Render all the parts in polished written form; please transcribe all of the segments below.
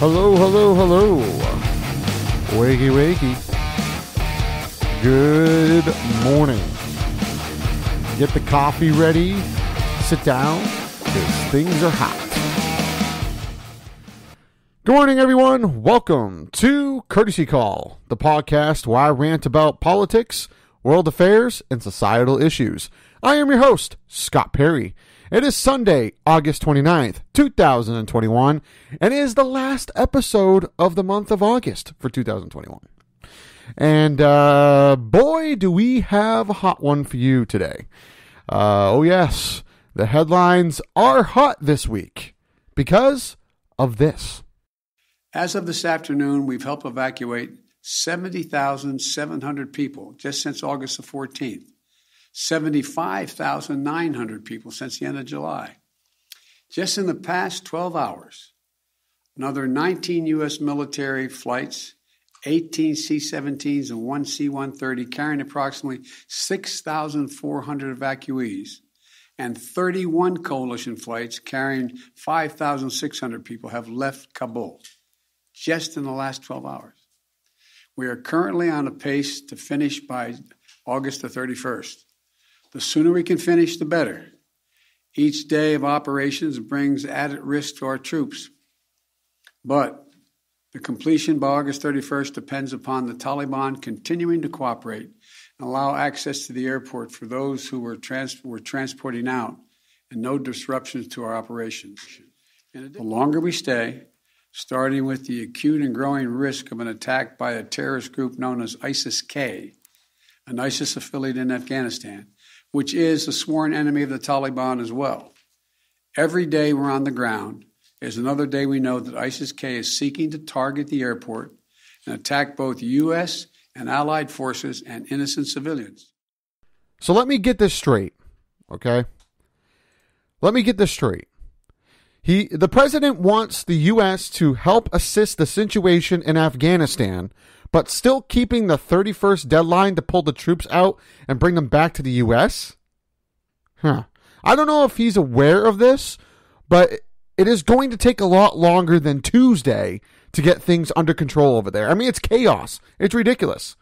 Hello, hello, hello. Wakey, wakey. Good morning. Get the coffee ready. Sit down, because things are hot. Good morning, everyone. Welcome to Courtesy Call, the podcast where I rant about politics, world affairs, and societal issues. I am your host, Scott Perry. It is Sunday, August 29th, 2021, and it is the last episode of the month of August for 2021. And boy, do we have a hot one for you today. Oh yes, the headlines are hot this week because of this. As of this afternoon, we've helped evacuate 70,700 people just since August the 14th. 75,900 people since the end of July. Just in the past 12 hours, another 19 U.S. military flights, 18 C-17s and one C-130 carrying approximately 6,400 evacuees, and 31 coalition flights carrying 5,600 people have left Kabul just in the last 12 hours. We are currently on a pace to finish by August the 31st. The sooner we can finish, the better. Each day of operations brings added risk to our troops. But the completion by August 31st depends upon the Taliban continuing to cooperate and allow access to the airport for those who we're transporting out and no disruptions to our operations. The longer we stay, starting with the acute and growing risk of an attack by a terrorist group known as ISIS-K, an ISIS affiliate in Afghanistan, which is a sworn enemy of the Taliban as well. Every day we're on the ground is another day we know that ISIS-K is seeking to target the airport and attack both U.S. and allied forces and innocent civilians. So let me get this straight, okay? Let me get this straight. The president wants the U.S. to help assist the situation in Afghanistan, but still keeping the 31st deadline to pull the troops out and bring them back to the U.S.? I don't know if he's aware of this, but it is going to take a lot longer than Tuesday to get things under control over there. I mean, it's chaos. It's ridiculous.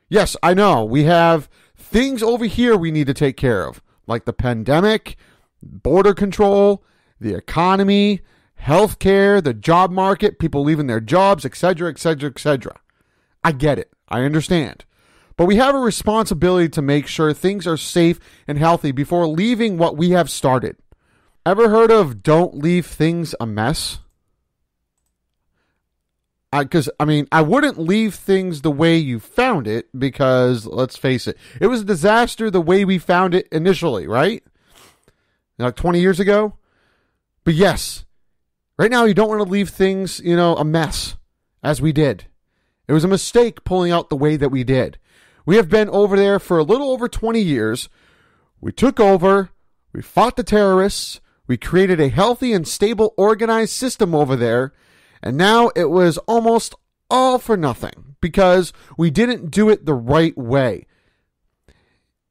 Yes, I know. We have things over here we need to take care of, like the pandemic, border control, the economy, healthcare, the job market, people leaving their jobs, etc., etc., etc. I get it. I understand. But we have a responsibility to make sure things are safe and healthy before leaving what we have started. Ever heard of don't leave things a mess? I wouldn't leave things the way you found it because, let's face it, it was a disaster the way we found it initially, right? Like 20 years ago? But yes, right now you don't want to leave things, a mess, as we did. It was a mistake pulling out the way that we did. We have been over there for a little over 20 years. We took over. We fought the terrorists. We created a healthy and stable organized system over there. And now it was almost all for nothing because we didn't do it the right way.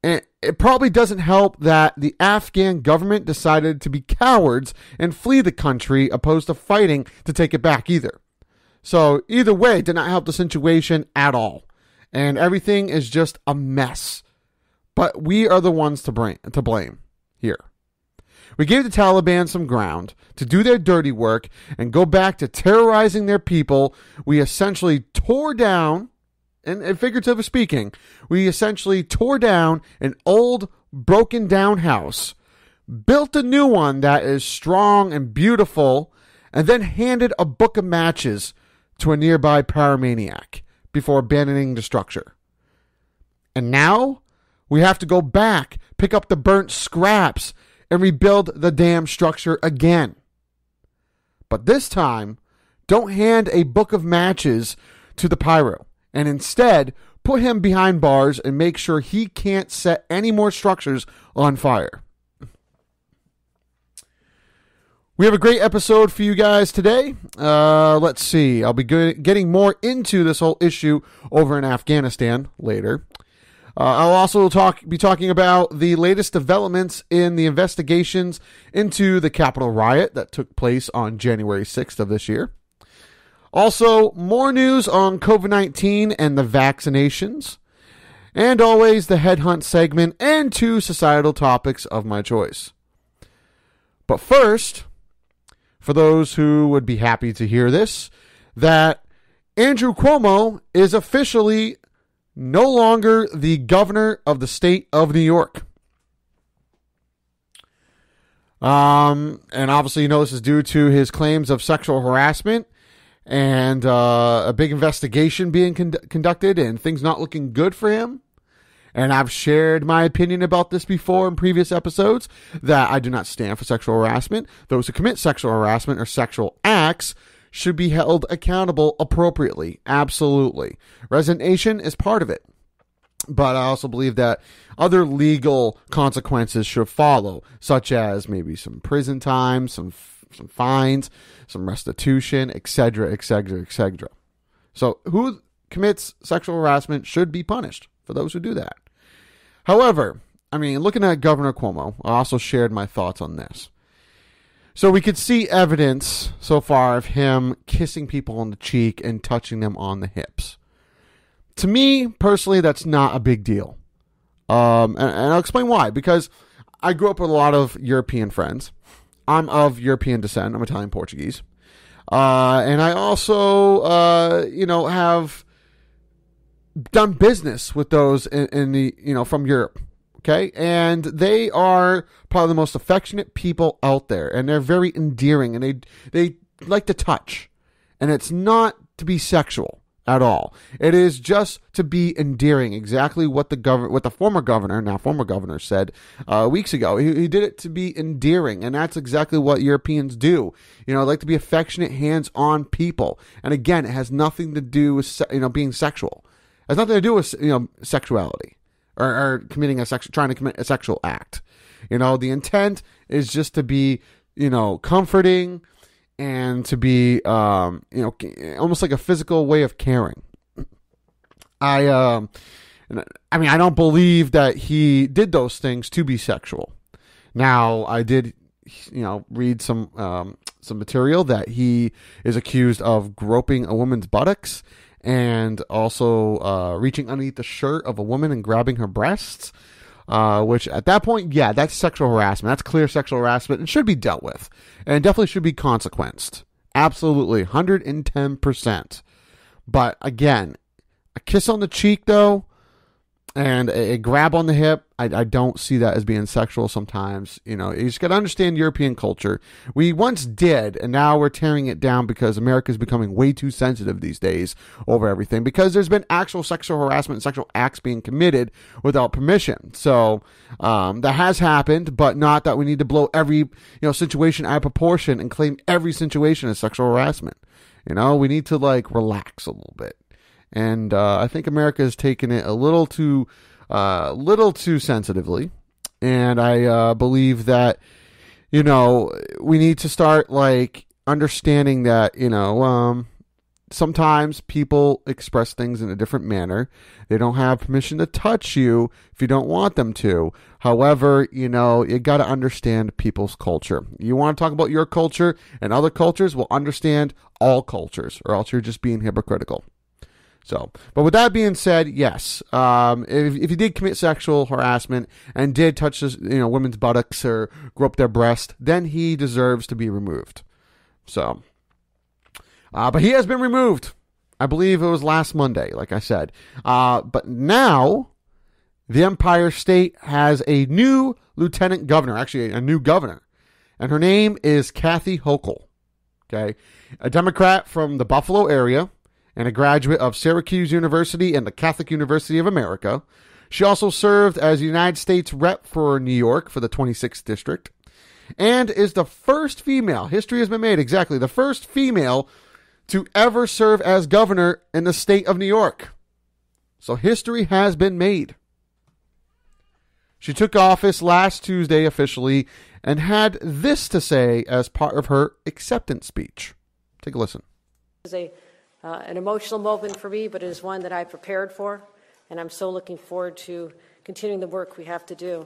And it probably doesn't help that the Afghan government decided to be cowards and flee the country opposed to fighting to take it back either. So either way, it did not help the situation at all. And everything is just a mess. But we are the ones to blame here. We gave the Taliban some ground to do their dirty work and go back to terrorizing their people. We essentially tore down, and figuratively speaking, we essentially tore down an old, broken down house, built a new one that is strong and beautiful, and then handed a book of matches to a nearby pyromaniac before abandoning the structure. And now we have to go back, pick up the burnt scraps, and rebuild the damn structure again. But this time, don't hand a book of matches to the pyro, and instead put him behind bars and make sure he can't set any more structures on fire. We have a great episode for you guys today. Let's see. I'll be getting more into this whole issue over in Afghanistan later. I'll also be talking about the latest developments in the investigations into the Capitol riot that took place on January 6th of this year. Also, more news on COVID-19 and the vaccinations. And always the Headhunt segment and 2 societal topics of my choice. But first, for those who would be happy to hear this, that Andrew Cuomo is officially no longer the governor of the state of New York. And obviously, this is due to his claims of sexual harassment and a big investigation being conducted and things not looking good for him. And I've shared my opinion about this before in previous episodes, that I do not stand for sexual harassment. Those who commit sexual harassment or sexual acts should be held accountable appropriately. Absolutely. Resignation is part of it. But I also believe that other legal consequences should follow, such as maybe some prison time, some fines, some restitution, etc., etc., etc. So who commits sexual harassment should be punished for those who do that. However, looking at Governor Cuomo, I also shared my thoughts on this. So we could see evidence so far of him kissing people on the cheek and touching them on the hips. To me, personally, that's not a big deal. And I'll explain why. Because I grew up with a lot of European friends. I'm of European descent. I'm Italian Portuguese. And I also, have done business with those in the, from Europe. Okay. And they are probably the most affectionate people out there. And they're very endearing. And they like to touch. And it's not to be sexual at all. It is just to be endearing. Exactly what the former governor said weeks ago. He did it to be endearing, and that's exactly what Europeans do. Like to be affectionate, hands-on people. And again, it has nothing to do with being sexual. It has nothing to do with sexuality or trying to commit a sexual act. The intent is just to be comforting, and to be, almost like a physical way of caring. I don't believe that he did those things to be sexual. Now, I did, read some material that he is accused of groping a woman's buttocks and also reaching underneath the shirt of a woman and grabbing her breasts. Which at that point, yeah, that's sexual harassment. That's clear sexual harassment and should be dealt with. And definitely should be consequenced. Absolutely, 110%. But again, a kiss on the cheek, though, and a grab on the hip, I don't see that as being sexual sometimes. You just got to understand European culture. We once did, and now we're tearing it down because America is becoming way too sensitive these days over everything, because there's been actual sexual harassment and sexual acts being committed without permission. So that has happened, but not that we need to blow every situation out of proportion and claim every situation as sexual harassment. We need to relax a little bit. And I think America has taken it a little too sensitively. And I believe that, we need to start understanding that, sometimes people express things in a different manner. They don't have permission to touch you if you don't want them to. However, you got to understand people's culture. You want to talk about your culture and other cultures? Well, understand all cultures, or else you're just being hypocritical. So, but with that being said, yes, if you did commit sexual harassment and did touch women's buttocks or grope their breast, then he deserves to be removed. So, but he has been removed. I believe it was last Monday, like I said. But now the Empire State has a new lieutenant governor, actually a new governor, and her name is Kathy Hochul. Okay, a Democrat from the Buffalo area, and a graduate of Syracuse University and the Catholic University of America. She also served as United States Rep for New York for the 26th District, and is the first female, history has been made, exactly, the first female to ever serve as governor in the state of New York. So history has been made. She took office last Tuesday officially and had this to say as part of her acceptance speech. Take a listen. It was an emotional moment for me, but it is one that I prepared for, and I'm so looking forward to continuing the work we have to do.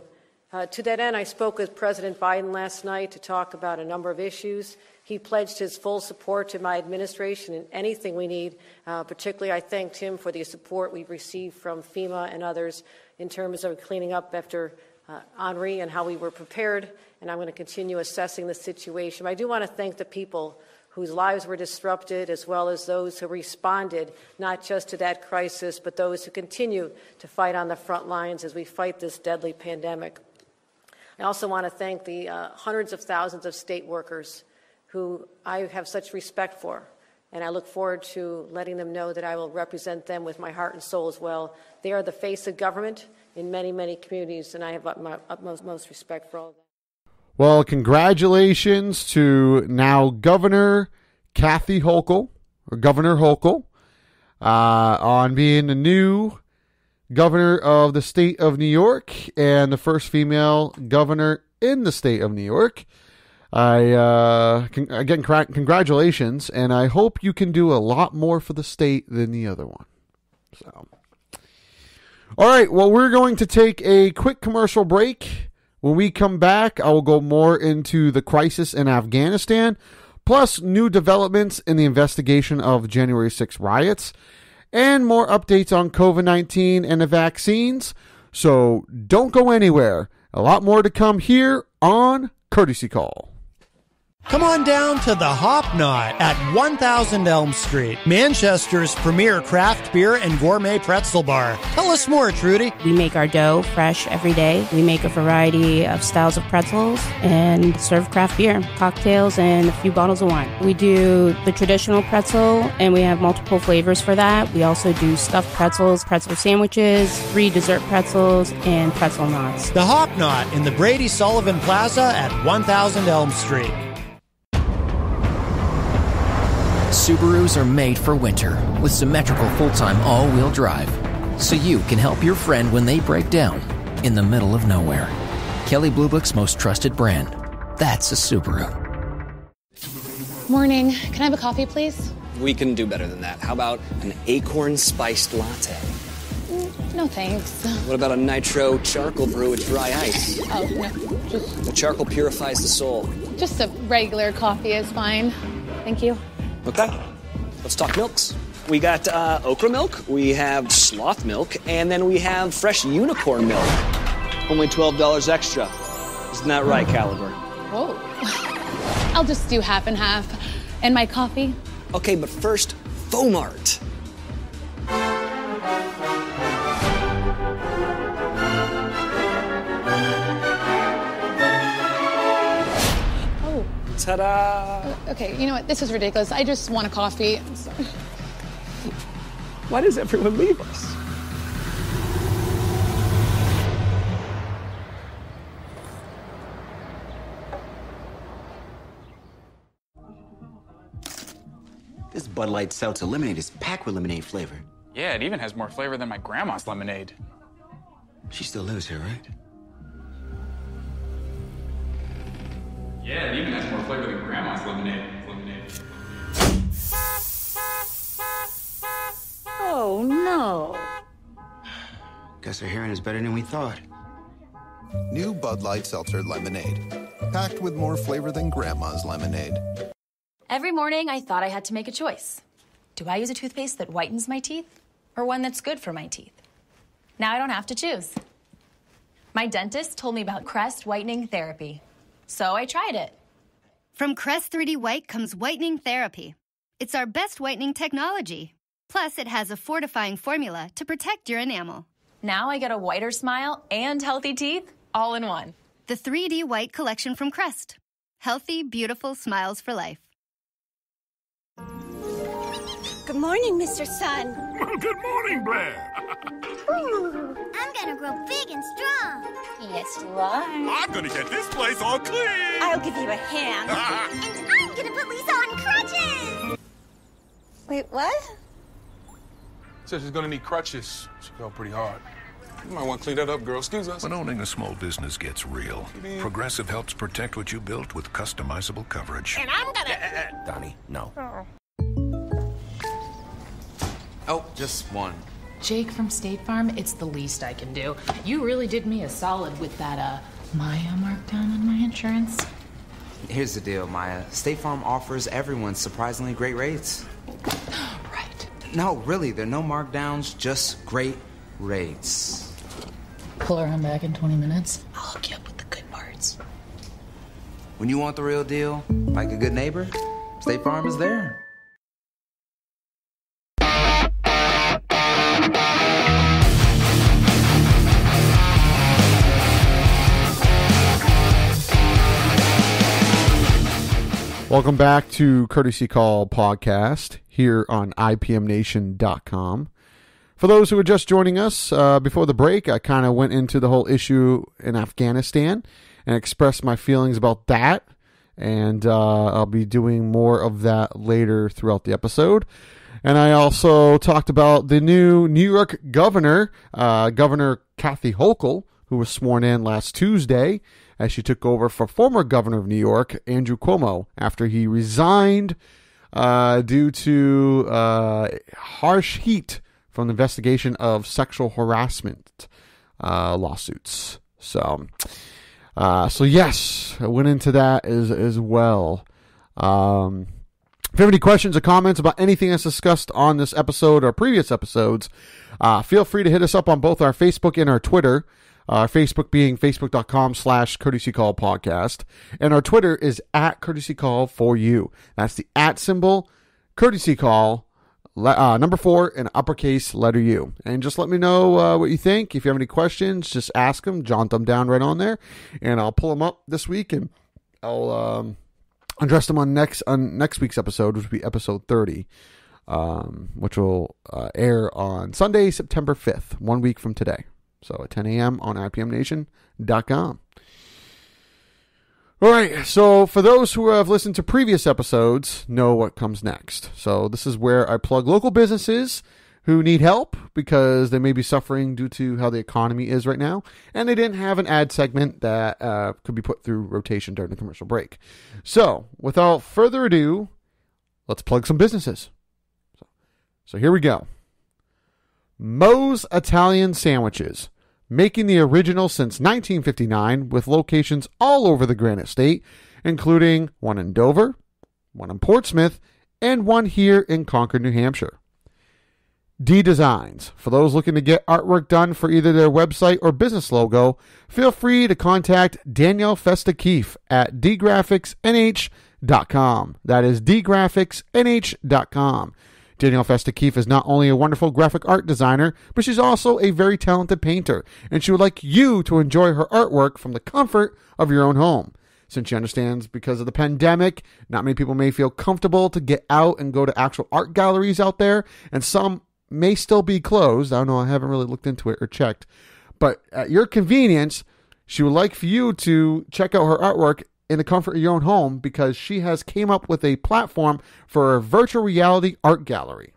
To that end, I spoke with President Biden last night to talk about a number of issues. He pledged his full support to my administration in anything we need. Particularly, I thanked him for the support we've received from FEMA and others in terms of cleaning up after Henri and how we were prepared, and I'm going to continue assessing the situation. I do want to thank the people whose lives were disrupted, as well as those who responded not just to that crisis, but those who continue to fight on the front lines as we fight this deadly pandemic. I also want to thank the hundreds of thousands of state workers who I have such respect for, and I look forward to letting them know that I will represent them with my heart and soul as well. They are the face of government in many, many communities, and I have my utmost respect for all of them. Well, congratulations to now Governor Kathy Hochul, or Governor Hochul, on being the new governor of the state of New York and the first female governor in the state of New York. Again, congratulations, and I hope you can do a lot more for the state than the other one. So, all right, well, we're going to take a quick commercial break. When we come back, I will go more into the crisis in Afghanistan, plus new developments in the investigation of January 6 riots, and more updates on COVID-19 and the vaccines. So don't go anywhere. A lot more to come here on Courtesy Call. Come on down to the Hop Knot at 1000 Elm Street, Manchester's premier craft beer and gourmet pretzel bar. Tell us more, Trudy. We make our dough fresh every day. We make a variety of styles of pretzels and serve craft beer, cocktails, and a few bottles of wine. We do the traditional pretzel, and we have multiple flavors for that. We also do stuffed pretzels, pretzel sandwiches, free dessert pretzels, and pretzel knots. The Hop Knot in the Brady Sullivan Plaza at 1000 Elm Street. Subarus are made for winter with symmetrical full-time all-wheel drive, so you can help your friend when they break down in the middle of nowhere. Kelley Blue Book's most trusted brand. That's a Subaru. Morning. Can I have a coffee, please? We can do better than that. How about an acorn spiced latte? No, thanks. What about a nitro charcoal brew with dry ice? Oh, no. Just... The charcoal purifies the soul. Just a regular coffee is fine. Thank you. Okay, let's talk milks. We got okra milk, we have sloth milk, and then we have fresh unicorn milk. Only $12 extra. Isn't that right, Caliber? Whoa. I'll just do half and half. And my coffee? Okay, but first, Fomart. Ta-da! Okay, you know what? This is ridiculous. I just want a coffee. I'm sorry. Why does everyone leave us? This Bud Light Seltzer lemonade is packed with lemonade flavor. Yeah, it even has more flavor than my grandma's lemonade. She still lives here, right? Yeah, it even has more flavor than grandma's lemonade. Oh, no. Guess her hearing is better than we thought. New Bud Light Seltzer Lemonade. Packed with more flavor than grandma's lemonade. Every morning, I thought I had to make a choice. Do I use a toothpaste that whitens my teeth or one that's good for my teeth? Now I don't have to choose. My dentist told me about Crest Whitening Therapy. So I tried it. From Crest 3D White comes whitening therapy. It's our best whitening technology. Plus, it has a fortifying formula to protect your enamel. Now I get a whiter smile and healthy teeth all in one. The 3D White collection from Crest. Healthy, beautiful smiles for life. Good morning, Mr. Sun. Good morning, Blair. Ooh, I'm gonna grow big and strong. Yes, you are. I'm gonna get this place all clean. I'll give you a hand. And I'm gonna put Lisa on crutches. Wait, what? Says she's gonna need crutches. She fell pretty hard. You might want to clean that up, girl. Excuse us. When owning a small business gets real, Progressive helps protect what you built with customizable coverage. And I'm gonna... Donnie, no. Oh, just one. Jake from State Farm, it's the least I can do. You really did me a solid with that, Maya marked down on my insurance? Here's the deal, Maya. State Farm offers everyone surprisingly great rates. Right. No, really, there are no markdowns, just great rates. Pull around back in 20 minutes. I'll hook you up with the good parts. When you want the real deal, like a good neighbor, State Farm is there. Welcome back to Courtesy Call Podcast here on IPMNation.com. For those who are just joining us, before the break, I kind of went into the whole issue in Afghanistan and expressed my feelings about that. And I'll be doing more of that later throughout the episode. And I also talked about the new New York governor, Governor Kathy Hochul, who was sworn in last Tuesday as she took over for former governor of New York, Andrew Cuomo, after he resigned due to harsh heat from the investigation of sexual harassment lawsuits. So yes, I went into that as well. If you have any questions or comments about anything that's discussed on this episode or previous episodes, feel free to hit us up on both our Facebook and our Twitter. Facebook being facebook.com/Courtesy Call Podcast. And our Twitter is @CourtesyCall4U. That's the @ symbol, Courtesy Call, number 4 and uppercase letter U. And just let me know what you think. If you have any questions, just ask them, jot them down right on there, and I'll pull them up this week and I'll address them on next week's episode, which will be episode 30, which will air on Sunday, September 5th, 1 week from today. So at 10 a.m. on IPMNation.com. All right, so for those who have listened to previous episodes, know what comes next. So this is where I plug local businesses who need help because they may be suffering due to how the economy is right now, and they didn't have an ad segment that could be put through rotation during the commercial break. So without further ado, let's plug some businesses. So here we go. Moe's Italian Sandwiches, making the original since 1959 with locations all over the Granite State, including one in Dover, one in Portsmouth, and one here in Concord, New Hampshire. D Designs. For those looking to get artwork done for either their website or business logo, feel free to contact Danielle Festa-Keefe at dgraphicsnh.com. That is dgraphicsnh.com. Danielle Festa-Keefe is not only a wonderful graphic art designer, but she's also a very talented painter, and she would like you to enjoy her artwork from the comfort of your own home. Since she understands because of the pandemic, not many people may feel comfortable to get out and go to actual art galleries out there, and some may still be closed. I don't know, I haven't really looked into it or checked. But at your convenience, she would like for you to check out her artwork in the comfort of your own home because she has came up with a platform for a virtual reality art gallery.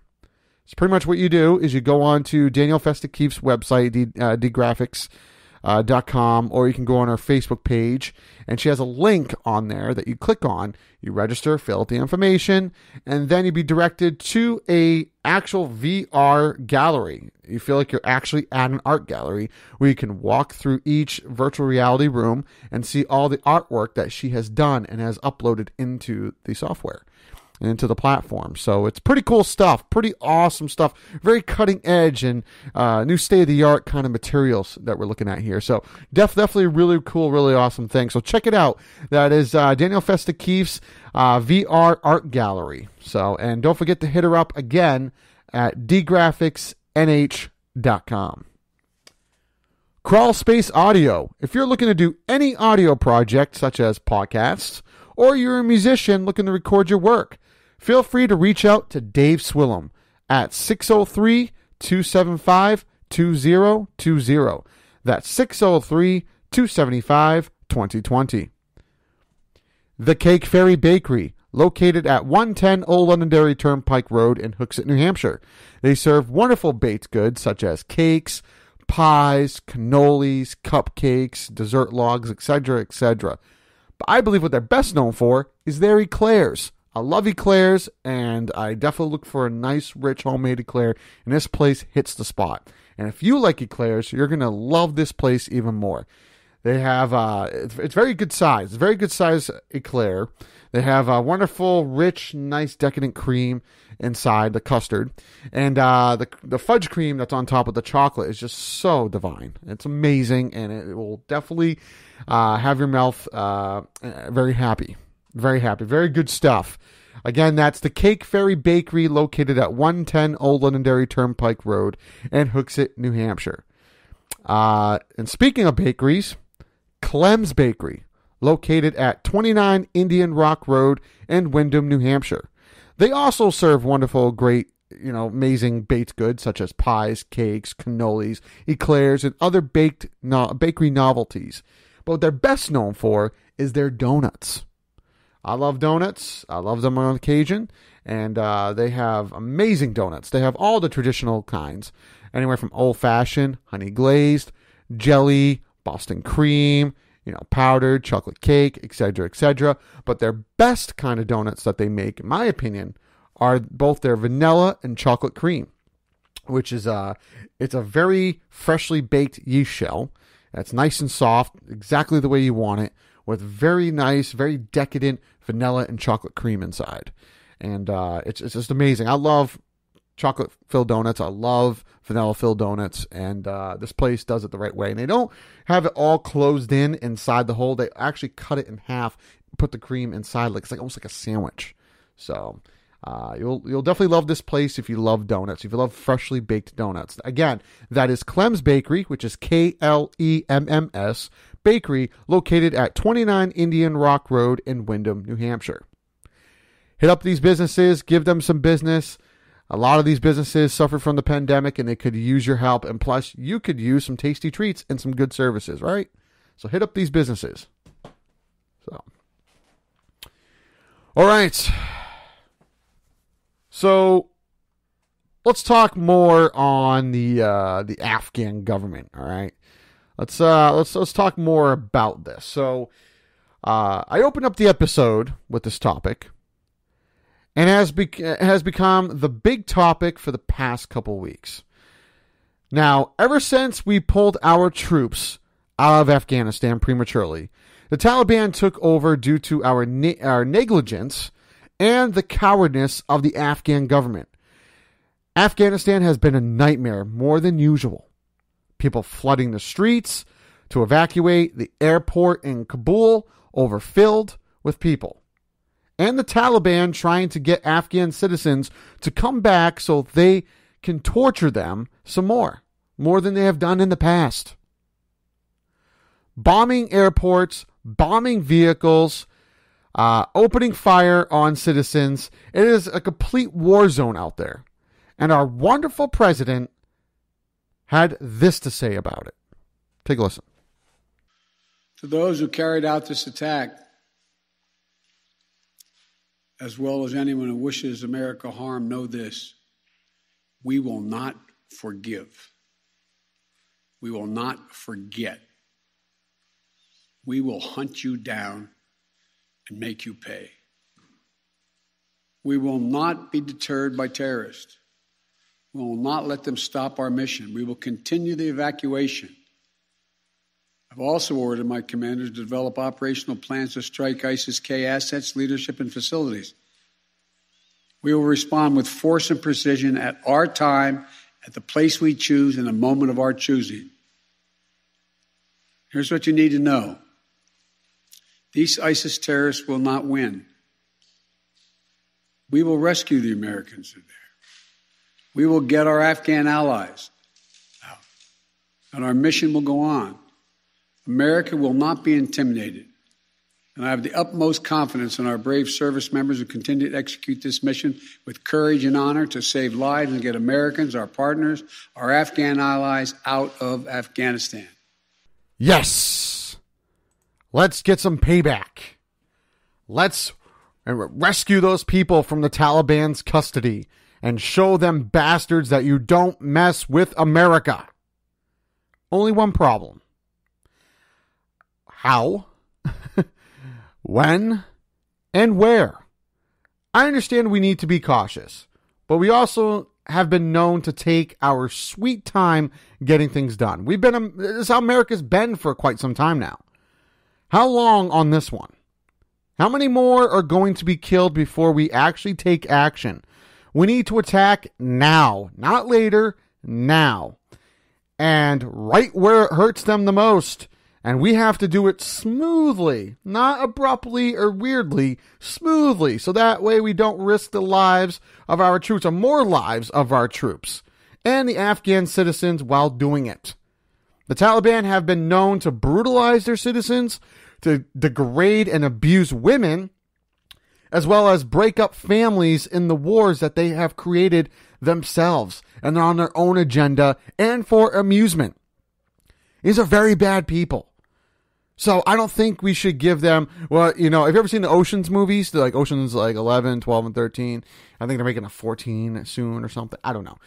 It's pretty much what you do is you go on to Danielle Festa-Keefe's website, dgraphics.com, or you can go on her Facebook page, and she has a link on there that you click on. You register, fill out the information, and then you'd be directed to a actual VR gallery. You feel like you're actually at an art gallery where you can walk through each virtual reality room and see all the artwork that she has done and has uploaded into the software and into the platform. So it's pretty cool stuff, pretty awesome stuff, very cutting edge and new state-of-the-art kind of materials that we're looking at here. So definitely really cool, really awesome thing. So check it out. That is Danielle Festa-Keefe's VR art gallery. So, and don't forget to hit her up again at dgraphicsnh.com. Crawl Space Audio. If you're looking to do any audio project such as podcasts, or you're a musician looking to record your work, feel free to reach out to Dave Swillem at 603-275-2020. That's 603-275-2020. The Cake Fairy Bakery, located at 110 Old Londonderry Turnpike Road in Hooksett, New Hampshire. They serve wonderful baked goods such as cakes, pies, cannolis, cupcakes, dessert logs, etc., etc. But I believe what they're best known for is their eclairs. I love eclairs, and I definitely look for a nice, rich, homemade eclair, and this place hits the spot. And if you like eclairs, you're going to love this place even more. They have, it's very good size. It's very good size eclair. They have a wonderful, rich, nice, decadent cream inside the custard. And the fudge cream that's on top of the chocolate is just so divine. It's amazing, and it will definitely have your mouth very happy. Very happy. Very good stuff. Again, that's the Cake Fairy Bakery located at 110 Old Londonderry Turnpike Road in Hooksett, New Hampshire. And speaking of bakeries, Clem's Bakery, located at 29 Indian Rock Road in Windham, New Hampshire. They also serve wonderful, great, amazing baked goods such as pies, cakes, cannolis, eclairs, and other bakery novelties. But what they're best known for is their donuts. I love donuts. I love them on occasion. And they have amazing donuts. They have all the traditional kinds, anywhere from old-fashioned, honey glazed, jelly, Boston cream, powdered, chocolate cake, etc., etc. But their best kind of donuts that they make, in my opinion, are both their vanilla and chocolate cream, which is it's a very freshly baked yeast shell. It's nice and soft, exactly the way you want it, with very nice, very decadent vanilla and chocolate cream inside. And it's just amazing. I love chocolate-filled donuts. I love vanilla-filled donuts. And this place does it the right way. And they don't have it all closed in inside the hole. They actually cut it in half, put the cream inside. It's like almost like a sandwich. So you'll definitely love this place if you love donuts, if you love freshly baked donuts. Again, that is Clem's Bakery, which is Klemms Bakery, located at 29 Indian Rock Road in Windham, New Hampshire. Hit up these businesses, give them some business. A lot of these businesses suffer from the pandemic, and they could use your help. And plus, you could use some tasty treats and some good services, right? So hit up these businesses. So, all right. So let's talk more on the Afghan government. All right. Let's talk more about this. So I opened up the episode with this topic, and has become the big topic for the past couple weeks. Now, ever since we pulled our troops out of Afghanistan prematurely, the Taliban took over due to our negligence and the cowardness of the Afghan government. Afghanistan has been a nightmare more than usual. People flooding the streets to evacuate, the airport in Kabul overfilled with people. And the Taliban trying to get Afghan citizens to come back so they can torture them some more than they have done in the past. Bombing airports, bombing vehicles, opening fire on citizens. It is a complete war zone out there. And our wonderful president had this to say about it. Take a listen. To those who carried out this attack, as well as anyone who wishes America harm, know this: we will not forgive. We will not forget. We will hunt you down and make you pay. We will not be deterred by terrorists. We will not let them stop our mission. We will continue the evacuation. I've also ordered my commanders to develop operational plans to strike ISIS-K assets, leadership, and facilities. We will respond with force and precision at our time, at the place we choose, in the moment of our choosing. Here's what you need to know. These ISIS terrorists will not win. We will rescue the Americans who are there. We will get our Afghan allies out, and our mission will go on. America will not be intimidated, and I have the utmost confidence in our brave service members who continue to execute this mission with courage and honor to save lives and get Americans, our partners, our Afghan allies out of Afghanistan. Yes! Let's get some payback. Let's rescue those people from the Taliban's custody and show them bastards that you don't mess with America. Only one problem. How, when, and where. I understand we need to be cautious, but we also have been known to take our sweet time getting things done. This is how America's been for quite some time now. How long on this one? How many more are going to be killed before we actually take action? We need to attack now, not later, now. And right where it hurts them the most. And we have to do it smoothly, not abruptly or weirdly, smoothly. So that way we don't risk the lives of our troops, or more lives of our troops, and the Afghan citizens while doing it. The Taliban have been known to brutalize their citizens, to degrade and abuse women, as well as break up families in the wars that they have created themselves. And they're on their own agenda and for amusement. These are very bad people. So I don't think we should give them, well, have you ever seen the Oceans movies? They're like Oceans 11, 12, and 13. I think they're making a 14 soon or something. I don't know.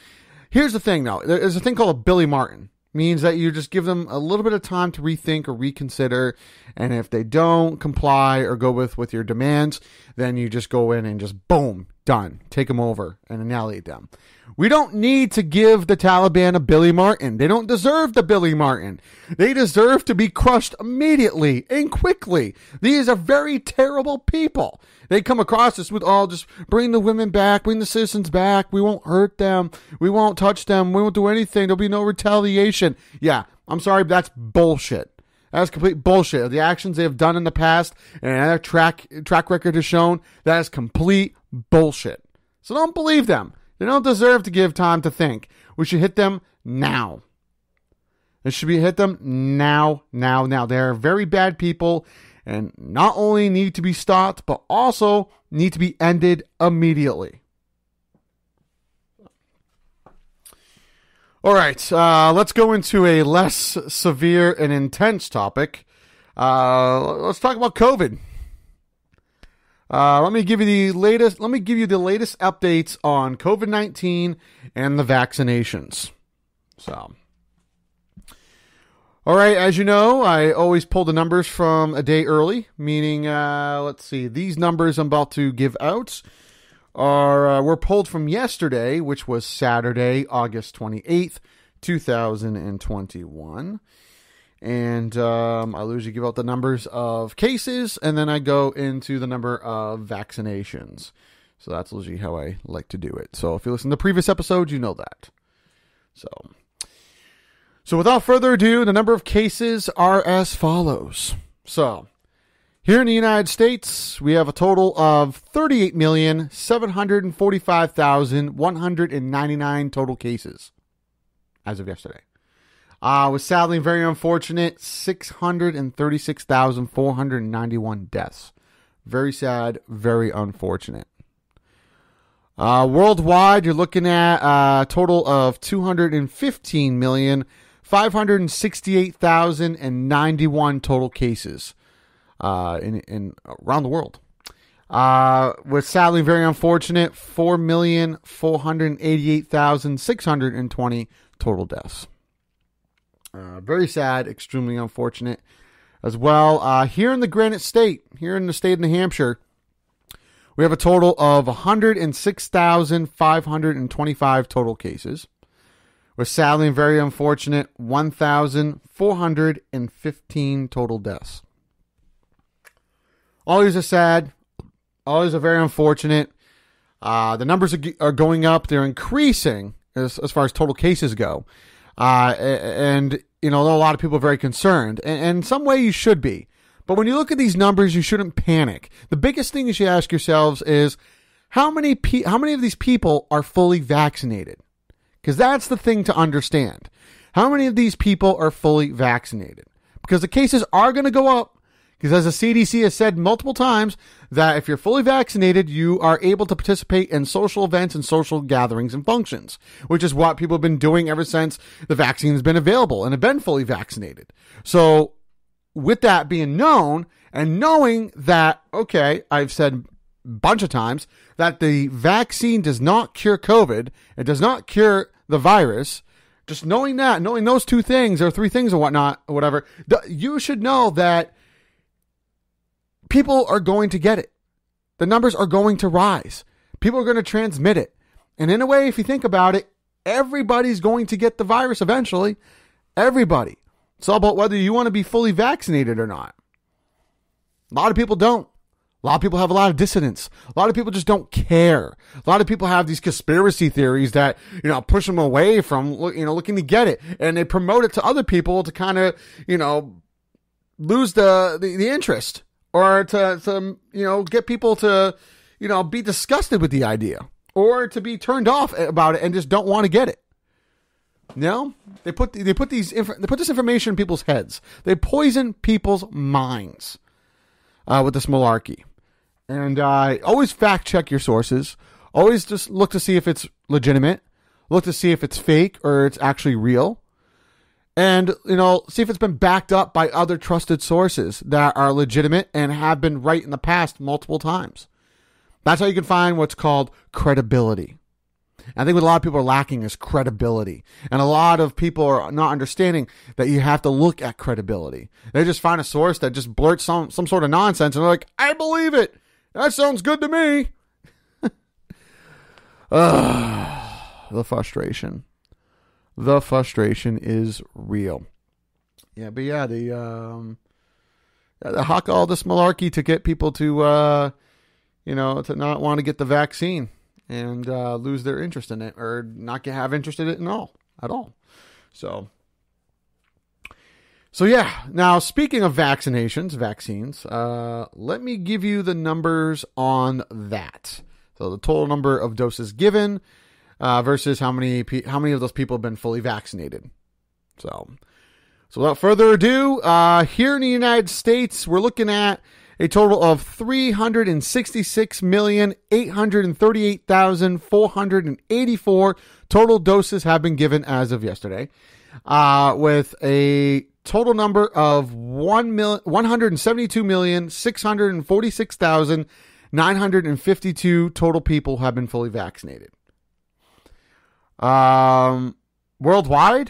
Here's the thing, though. There's a thing called a Billy Martin. Means that you just give them a little bit of time to rethink or reconsider. And if they don't comply or go with your demands, then you just go in and just boom, done. Take them over and annihilate them. We don't need to give the Taliban a Billy Martin. They don't deserve the Billy Martin. They deserve to be crushed immediately and quickly. These are very terrible people. They come across us with, just bring the women back, bring the citizens back. We won't hurt them. We won't touch them. We won't do anything. There'll be no retaliation. Yeah, I'm sorry, but that's bullshit. That's complete bullshit. The actions they have done in the past and their track record has shown that is complete bullshit. So don't believe them. They don't deserve to give time to think. We should hit them now. It should be hit them now. They are very bad people and not only need to be stopped, but also need to be ended immediately. All right, let's go into a less severe and intense topic. Let's talk about COVID. Let me give you the latest updates on COVID-19 and the vaccinations. So, all right, as you know, I always pull the numbers from a day early, meaning, let's see, these numbers I'm about to give out were pulled from yesterday, which was Saturday, August 28th, 2021. And I usually give out the numbers of cases, and then I go into the number of vaccinations. So that's usually how I like to do it. So if you listen to the previous episodes, you know that. So without further ado, the number of cases are as follows. So here in the United States, we have a total of 38,745,199 total cases as of yesterday. Was sadly very unfortunate, 636,491 deaths. Very sad, very unfortunate. Worldwide, you're looking at a total of 215,568,091 total cases in around the world. Was sadly very unfortunate, 4,488,620 total deaths. Very sad, extremely unfortunate as well. Here in the Granite State, here in the state of New Hampshire, we have a total of 106,525 total cases. We're sadly and very unfortunate, 1,415 total deaths. All these are sad. All these are very unfortunate. The numbers are going up. They're increasing as far as total cases go. And, a lot of people are very concerned. And in some way you should be. But when you look at these numbers, you shouldn't panic. The biggest thing you should ask yourselves is, how many of these people are fully vaccinated? Because that's the thing to understand. How many of these people are fully vaccinated? Because the cases are going to go up. Because as the CDC has said multiple times, that if you're fully vaccinated, you are able to participate in social events and social gatherings and functions, which is what people have been doing ever since the vaccine has been available and have been fully vaccinated. So with that being known, and knowing that, okay, I've said a bunch of times that the vaccine does not cure COVID, it does not cure the virus, just knowing that, knowing those two things or three things or whatnot, or whatever, you should know that people are going to get it. The numbers are going to rise. People are going to transmit it. And in a way, if you think about it, everybody's going to get the virus eventually. Everybody. It's all about whether you want to be fully vaccinated or not. A lot of people don't. A lot of people have a lot of dissonance. A lot of people just don't care. A lot of people have these conspiracy theories that, push them away from, looking to get it. And they promote it to other people to kind of, lose the interest, or to get people to, be disgusted with the idea, or to be turned off about it and just don't want to get it. They put this information in people's heads. They poison people's minds with this malarkey. And always fact check your sources. Always just look to see if it's legitimate. Look to see if it's fake or it's actually real. And, see if it's been backed up by other trusted sources that are legitimate and have been right in the past multiple times. That's how you can find what's called credibility. I think what a lot of people are lacking is credibility. And a lot of people are not understanding that you have to look at credibility. They just find a source that just blurts some sort of nonsense and they're like, I believe it. That sounds good to me. The frustration. The frustration is real. Yeah, but yeah, they hawk all this malarkey to get people to, to not want to get the vaccine and lose their interest in it, or not have interest in it at all. So yeah. Now, speaking of vaccines, let me give you the numbers on that. So the total number of doses given versus how many of those people have been fully vaccinated. So without further ado, here in the United States, we're looking at a total of 366,838,484 total doses have been given as of yesterday, with a total number of 172,646,952 total people have been fully vaccinated. Worldwide,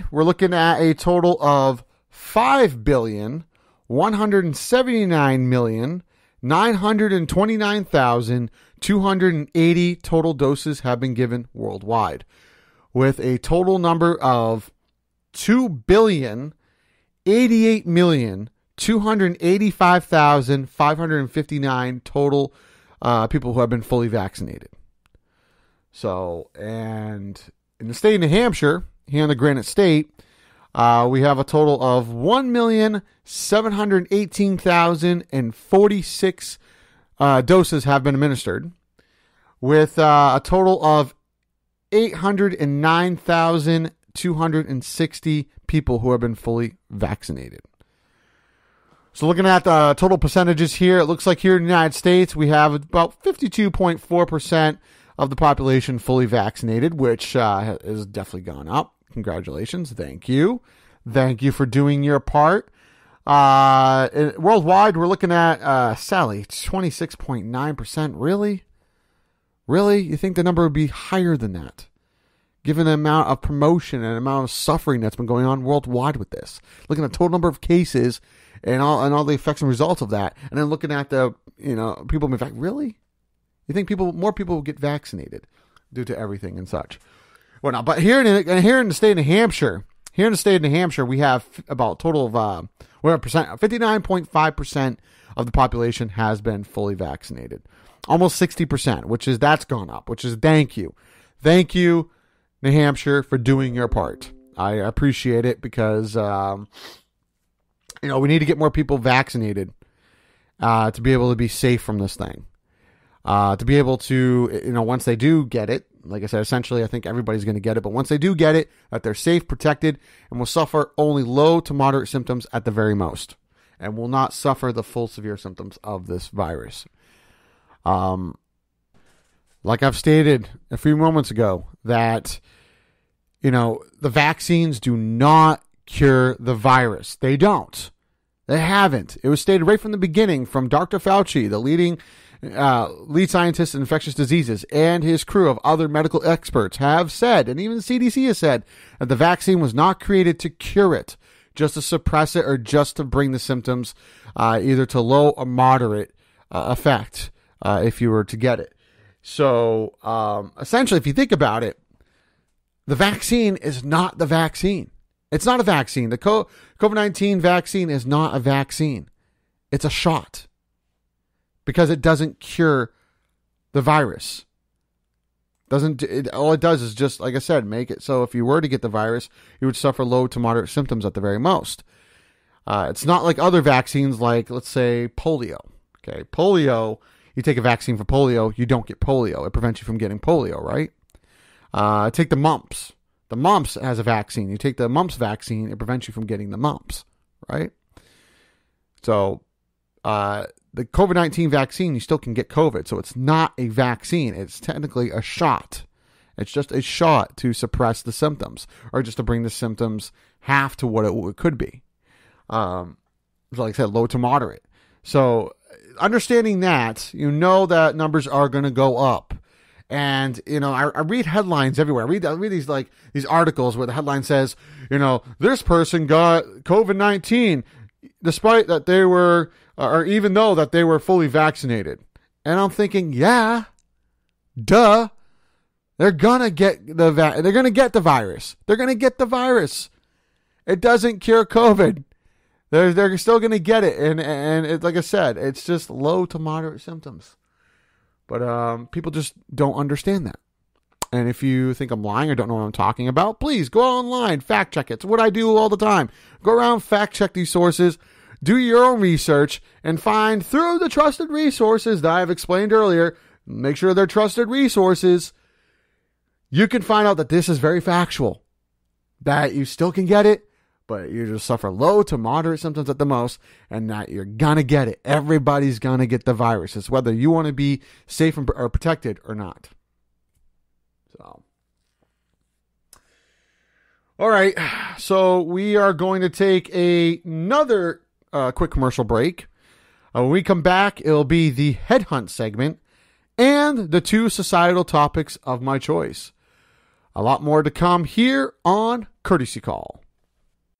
we're looking at a total of 5,179,929,280 total doses have been given worldwide, with a total number of 2,088,285,559 total people who have been fully vaccinated. So, and in the state of New Hampshire, here in the Granite State, we have a total of 1,718,046 doses have been administered, with a total of 809,260 people who have been fully vaccinated. So looking at the total percentages here, it looks like here in the United States, we have about 52.4% of the population fully vaccinated, which has definitely gone up. Congratulations. Thank you. Thank you for doing your part. Worldwide, we're looking at, Sally, 26.9%. Really? Really? You think the number would be higher than that? Given the amount of promotion and amount of suffering that's been going on worldwide with this. Looking at the total number of cases and all the effects and results of that. And then looking at the, people being vaccinated. Really? You think more people will get vaccinated due to everything and such? Well, no, but here in the state of New Hampshire, we have about a total of 59.5% of the population has been fully vaccinated. Almost 60%, that's gone up, which is thank you. Thank you, New Hampshire, for doing your part. I appreciate it because, we need to get more people vaccinated to be able to be safe from this thing. To be able to, once they do get it, like I said, essentially, I think everybody's going to get it. But once they do get it, that they're safe, protected, and will suffer only low to moderate symptoms at the very most, and will not suffer the full severe symptoms of this virus. Like I've stated a few moments ago, that, the vaccines do not cure the virus. They don't. They haven't. It was stated right from the beginning from Dr. Fauci, the lead scientist in infectious diseases, and his crew of other medical experts have said, and even the CDC has said, that the vaccine was not created to cure it, just to suppress it or just to bring the symptoms either to low or moderate effect if you were to get it. So essentially, if you think about it, the vaccine is not the vaccine. It's not a vaccine. The COVID-19 vaccine is not a vaccine. It's a shot because it doesn't cure the virus. All it does is just, like I said, make it so if you were to get the virus, you would suffer low to moderate symptoms at the very most. It's not like other vaccines, like, let's say, polio. Okay, polio, you take a vaccine for polio, you don't get polio. It prevents you from getting polio, right? Take the mumps. The mumps has a vaccine. You take the mumps vaccine, it prevents you from getting the mumps, right? So, the COVID-19 vaccine, you still can get COVID. So it's not a vaccine. It's technically a shot. It's just a shot to suppress the symptoms or just to bring the symptoms half to what it could be. Like I said, low to moderate. So understanding that, you know that numbers are going to go up. And, you know, I read headlines everywhere. I read these articles where the headline says, you know, this person got COVID-19 despite that they were, or even though that they were fully vaccinated. And I'm thinking, yeah, duh. They're gonna get the virus. They're gonna get the virus. It doesn't cure COVID. They're still gonna get it, and it, like I said, it's just low to moderate symptoms. But people just don't understand that. And if you think I'm lying or don't know what I'm talking about, please go online, fact check it. It's what I do all the time. Go around, fact check these sources, do your own research, and find through the trusted resources that I've explained earlier. Make sure they're trusted resources. You can find out that this is very factual, that you still can get it, but you just suffer low to moderate symptoms at the most, and that you're gonna get it. Everybody's gonna get the virus. It's whether you want to be safe or protected or not. So, all right. So we are going to take another quick commercial break. When we come back, it'll be the Headhunt segment and the 2 societal topics of my choice. A lot more to come here on Courtesy Call.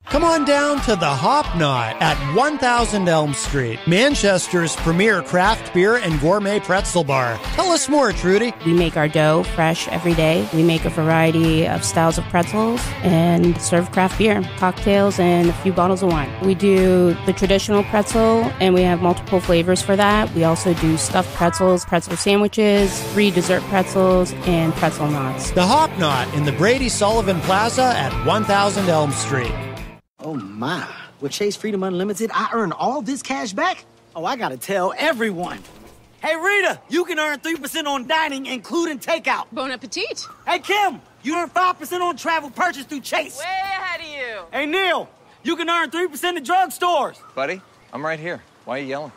Come on down to the Hop Knot at 1000 Elm Street, Manchester's premier craft beer and gourmet pretzel bar. Tell us more, Trudy. We make our dough fresh every day. We make a variety of styles of pretzels and serve craft beer, cocktails, and a few bottles of wine. We do the traditional pretzel, and we have multiple flavors for that. We also do stuffed pretzels, pretzel sandwiches, free dessert pretzels, and pretzel knots. The Hop Knot in the Brady Sullivan Plaza at 1000 Elm Street. Oh, my. With Chase Freedom Unlimited, I earn all this cash back? Oh, I gotta tell everyone. Hey, Rita, you can earn 3% on dining, including takeout. Bon appetit. Hey, Kim, you earn 5% on travel purchase through Chase. Way ahead of you. Hey, Neil, you can earn 3% at drugstores. Buddy, I'm right here. Why are you yelling?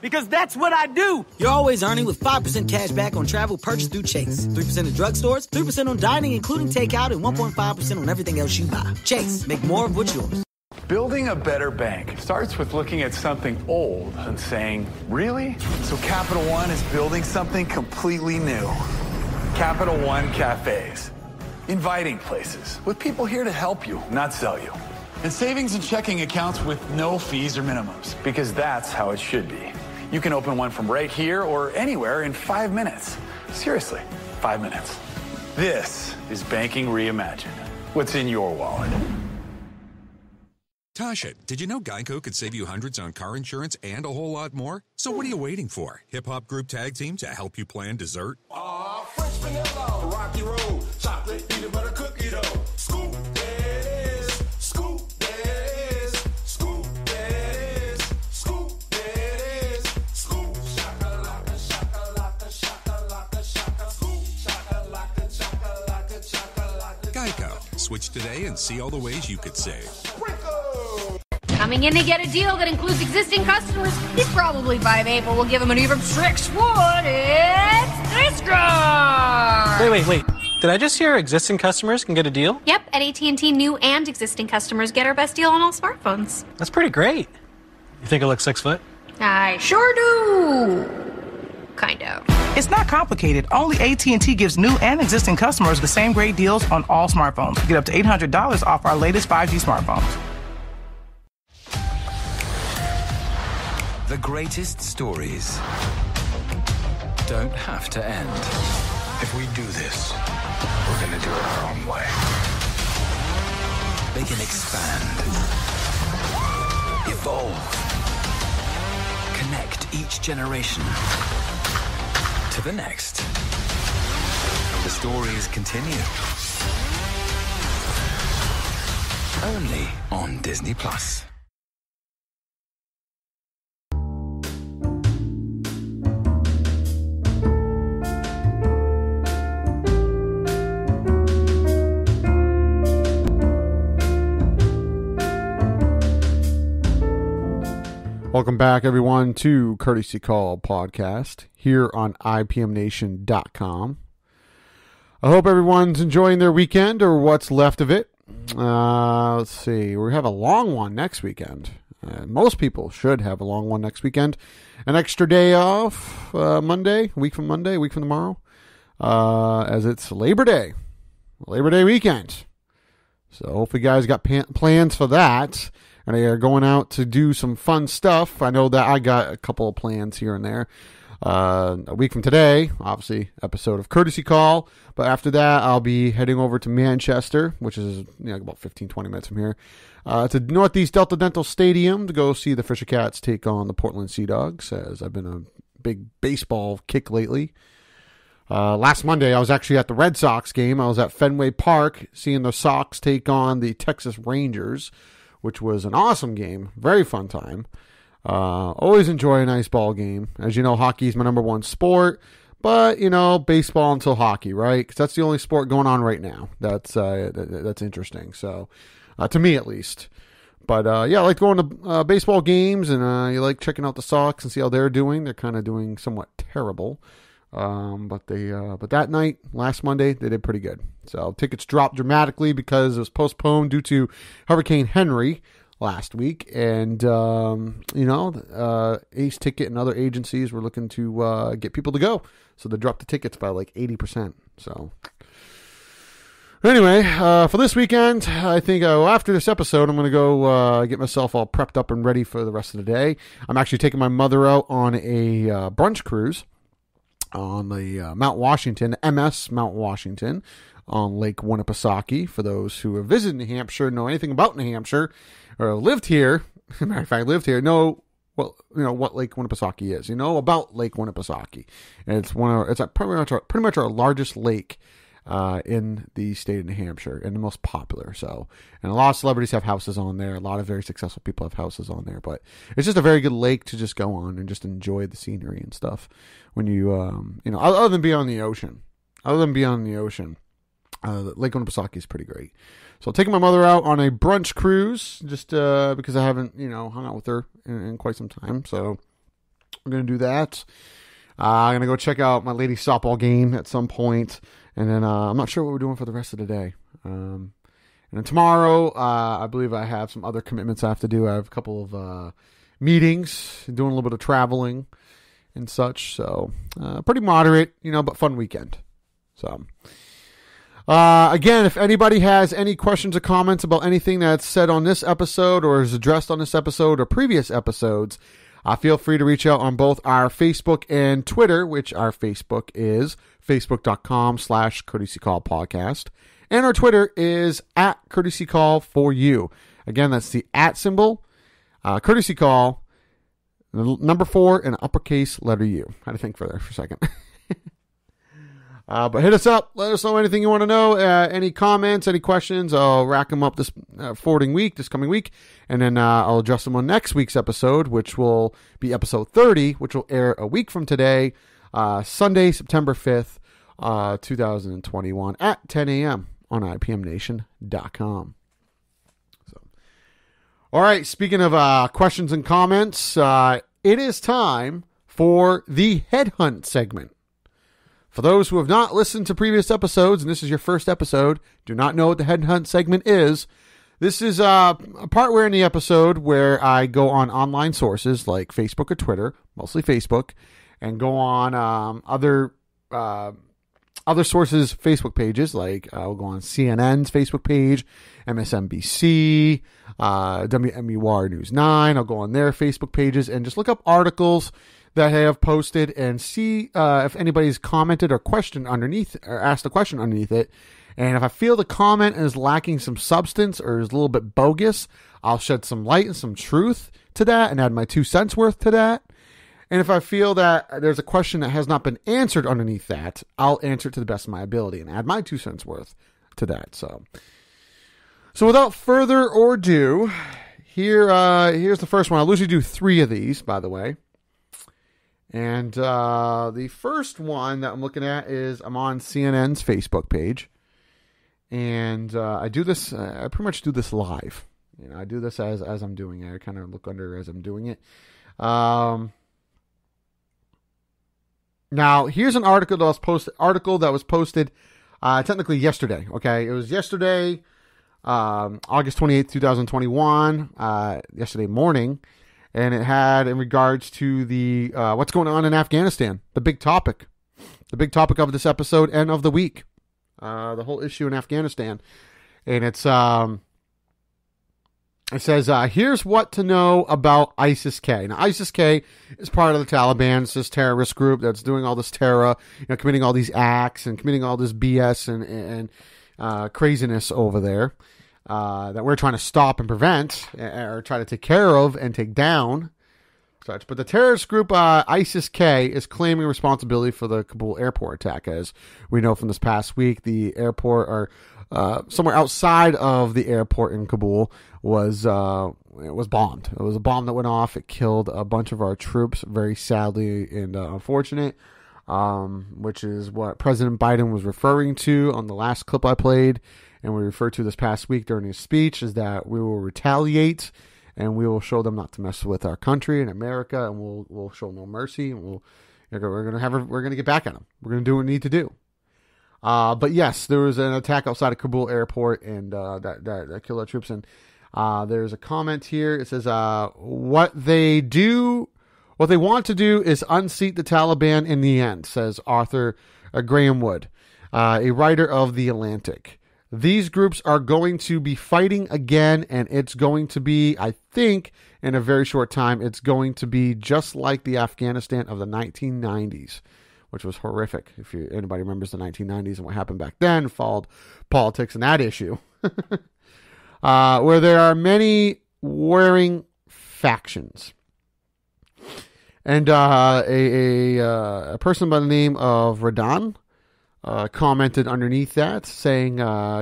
Because that's what I do. You're always earning with 5% cash back on travel purchase through Chase. 3% at drugstores, 3% on dining, including takeout, and 1.5% on everything else you buy. Chase, make more of what's yours. Building a better bank starts with looking at something old and saying, really? So Capital One is building something completely new. Capital One Cafes. Inviting places with people here to help you, not sell you. And savings and checking accounts with no fees or minimums, because that's how it should be. You can open one from right here or anywhere in 5 minutes. Seriously, 5 minutes. This is banking reimagined. What's in your wallet? Tasha, did you know Geico could save you hundreds on car insurance and a whole lot more? So what are you waiting for? Hip Hop Group Tag Team to help you plan dessert? Fresh vanilla, rocky road, chocolate, peanut butter cookie dough. Scoop that is, scoop that is, scoop that is, scoop that is, scoop shakalaka, shakalaka, shakalaka, shaka, scoop shakalaka, shakalaka, shakalaka. Geico. Switch today and see all the ways you could save. Coming in to get a deal that includes existing customers, he'd probably buy vape, but we'll give him an even 6 wood. It's this guy! Wait. Did I just hear existing customers can get a deal? Yep, at AT&T, new and existing customers get our best deal on all smartphones. That's pretty great. You think I look 6 foot? I sure do. Kind of. It's not complicated. Only AT&T gives new and existing customers the same great deals on all smartphones. Get up to $800 off our latest 5G smartphones. The greatest stories. don't have to end. If we do this, we're gonna do it our own way. They can expand, evolve, connect each generation to the next. The stories continue. Only on Disney Plus. Welcome back, everyone, to Courtesy Call Podcast here on IPMNation.com. I hope everyone's enjoying their weekend or what's left of it. Let's see. We have a long one next weekend. Most people should have a long one next weekend. An extra day off Monday, a week from tomorrow, as it's Labor Day weekend. So hopefully you guys got plans for that. And they are going out to do some fun stuff. I know that I got a couple of plans here and there. A week from today, obviously, episode of Courtesy Call. But after that, I'll be heading over to Manchester, which is about 15, 20 minutes from here, to Northeast Delta Dental Stadium to go see the Fisher Cats take on the Portland Sea Dogs, as I've been a big baseball kick lately. Last Monday, I was actually at the Red Sox game. I was at Fenway Park seeing the Sox take on the Texas Rangers, which was an awesome game. Very fun time. Always enjoy a nice ball game. As you know, hockey is my number one sport. But, baseball until hockey, right? Because that's the only sport going on right now. That's interesting. So, to me at least. But, I like going to baseball games. And you like checking out the Sox and see how they're doing. They're kind of doing somewhat terrible. But that night, last Monday, they did pretty good. So tickets dropped dramatically because it was postponed due to Hurricane Henry last week. And, Ace Ticket and other agencies were looking to get people to go. So they dropped the tickets by like 80%. So anyway, for this weekend, I think after this episode, I'm going to go get myself all prepped up and ready for the rest of the day. I'm actually taking my mother out on a brunch cruise on the Mount Washington, MS Mount Washington, on Lake Winnipesaukee. For those who have visited New Hampshire, know anything about New Hampshire, or lived here, as a matter of fact, know what Lake Winnipesaukee is. You know about Lake Winnipesaukee. And it's pretty much our largest lake in the state of New Hampshire, and the most popular. So, and a lot of celebrities have houses on there. A lot of very successful people have houses on there. But it's just a very good lake to just go on and just enjoy the scenery and stuff. When you, other than being on the ocean, Lake Winnipesaukee is pretty great. So taking my mother out on a brunch cruise, just because I haven't, hung out with her in quite some time. So I'm going to do that. I'm going to go check out my ladies softball game at some point. And then I'm not sure what we're doing for the rest of the day. And then tomorrow, I believe I have some other commitments I have to do. I have a couple of meetings, doing a little bit of traveling and such. So pretty moderate, but fun weekend. So again, if anybody has any questions or comments about anything that's said on this episode or is addressed on this episode or previous episodes, feel free to reach out on both our Facebook and Twitter, which our Facebook is facebook.com/Courtesy Call Podcast. And our Twitter is @Courtesy Call for you. Again, that's the @ symbol, Courtesy Call, the number 4 and uppercase letter U. I had to think for a second. But hit us up. Let us know anything you want to know. Any comments, any questions. I'll rack them up this coming week. And then I'll address them on next week's episode, which will be episode 30, which will air a week from today, Sunday, September 5th, 2021 at 10 a.m. on IPMNation.com. So, all right, speaking of questions and comments, it is time for the Headhunt segment. For those who have not listened to previous episodes, and this is your first episode, do not know what the Headhunt segment is. This is a part where in the episode where I go on online sources like Facebook or Twitter, mostly Facebook, and go on other sources' Facebook pages, like I'll go on CNN's Facebook page, MSNBC, WMUR News 9. I'll go on their Facebook pages and just look up articles that I have posted and see if anybody's commented or questioned underneath or asked a question underneath it. And if I feel the comment is lacking some substance or is a little bit bogus, I'll shed some light and some truth to that and add my 2 cents worth to that. And if I feel that there's a question that has not been answered underneath that, I'll answer it to the best of my ability and add my 2 cents worth to that. So without further ado, here's the first one. I'll usually do 3 of these, by the way. And the first one that I'm looking at is I'm on CNN's Facebook page. And I do this, I pretty much do this live. You know, I do this as I'm doing it. I kind of look under as I'm doing it. Now, here's an article that was posted technically yesterday. Okay, it was yesterday, August 28th, 2021, yesterday morning. And it had in regards to the what's going on in Afghanistan, the big topic of this episode and of the week. The whole issue in Afghanistan. And it says, here's what to know about ISIS-K. Now, ISIS-K is part of the Taliban. It's this terrorist group that's doing all this terror, committing all these acts and committing all this BS and craziness over there that we're trying to stop and prevent or try to take care of and take down. Such. But the terrorist group ISIS-K is claiming responsibility for the Kabul airport attack. As we know from this past week, the airport or somewhere outside of the airport in Kabul was bombed. It was a bomb that went off. It killed a bunch of our troops, very sadly and unfortunate, which is what President Biden was referring to on the last clip I played, and we referred to this past week during his speech, is that we will retaliate. And we will show them not to mess with our country and America, and we'll show no mercy, and we're gonna get back at them. We're gonna do what we need to do. But yes, there was an attack outside of Kabul airport, and that killed our troops. And there's a comment here. It says, "What they want to do is unseat the Taliban in the end," says Arthur Graham Wood, a writer of The Atlantic. These groups are going to be fighting again, and it's going to be, I think, in a very short time, it's going to be just like the Afghanistan of the 1990s, which was horrific. If anybody remembers the 1990s and what happened back then, followed politics and that issue, where there are many warring factions. And a person by the name of Radan commented underneath that, saying,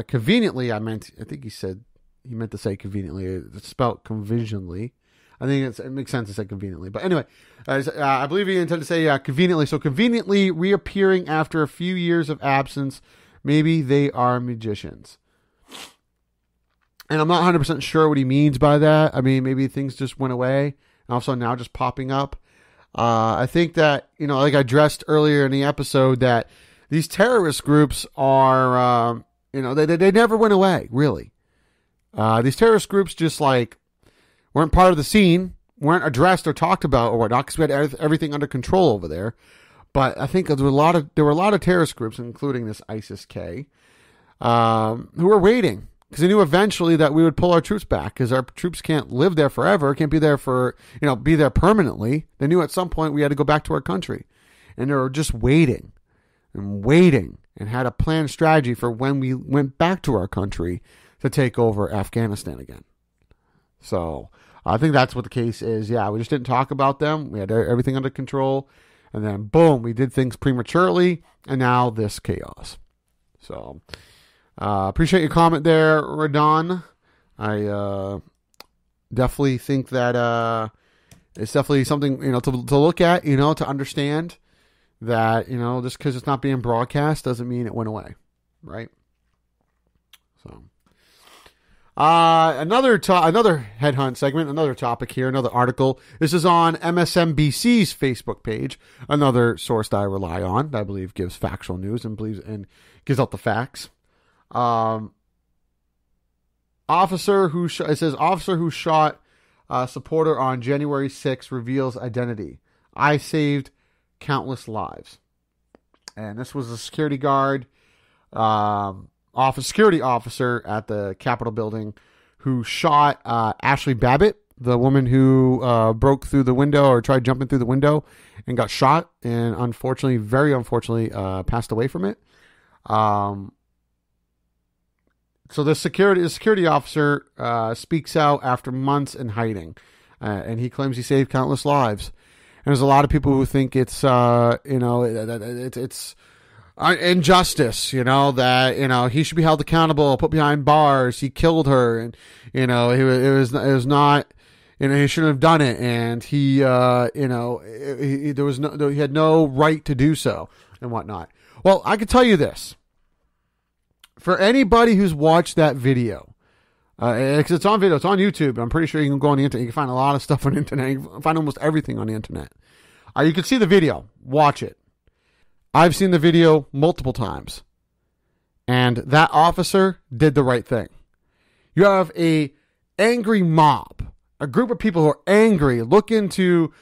conveniently, I meant to say conveniently. It's spelled conveniently. I think it makes sense to say conveniently. But anyway, I believe he intended to say conveniently. So conveniently reappearing after a few years of absence. Maybe they are magicians. And I'm not 100% sure what he means by that. I mean, maybe things just went away and also now just popping up. I think that, like I addressed earlier in the episode, that these terrorist groups are, they never went away, really. These terrorist groups just weren't part of the scene, weren't addressed or talked about or whatnot, because we had everything under control over there. But I think there were a lot of terrorist groups, including this ISIS-K, who were waiting, because they knew eventually that we would pull our troops back, because our troops can't live there forever, can't be there be there permanently. They knew at some point we had to go back to our country, and they were just waiting and had a planned strategy for when we went back to our country to take over Afghanistan again. So I think that's what the case is. Yeah, we just didn't talk about them. We had everything under control, and then boom, we did things prematurely, and now this chaos. So appreciate your comment there, Radon. I definitely think that it's definitely something to look at, to understand. That, just because it's not being broadcast doesn't mean it went away, right? So, another headhunt segment, another topic here, another article. This is on MSNBC's Facebook page, another source that I rely on, that I believe gives factual news and gives out the facts. Officer who shot supporter on January 6th reveals identity. I saved countless lives. And this was a security guard, security officer at the Capitol building who shot Ashley Babbitt, the woman who broke through the window or tried jumping through the window and got shot, and unfortunately, very unfortunately, passed away from it. So the security officer speaks out after months in hiding, and he claims he saved countless lives. And there's a lot of people who think it's it's injustice, that he should be held accountable, put behind bars. He killed her, and it was not, he shouldn't have done it, and he had no right to do so and whatnot. Well, I can tell you this. For anybody who's watched that video, because it's on video, it's on YouTube. I'm pretty sure you can go on the internet. You can find a lot of stuff on the internet. You can find almost everything on the internet. You can see the video. Watch it. I've seen the video multiple times. And that officer did the right thing. You have a angry mob, a group of people who are angry, looking to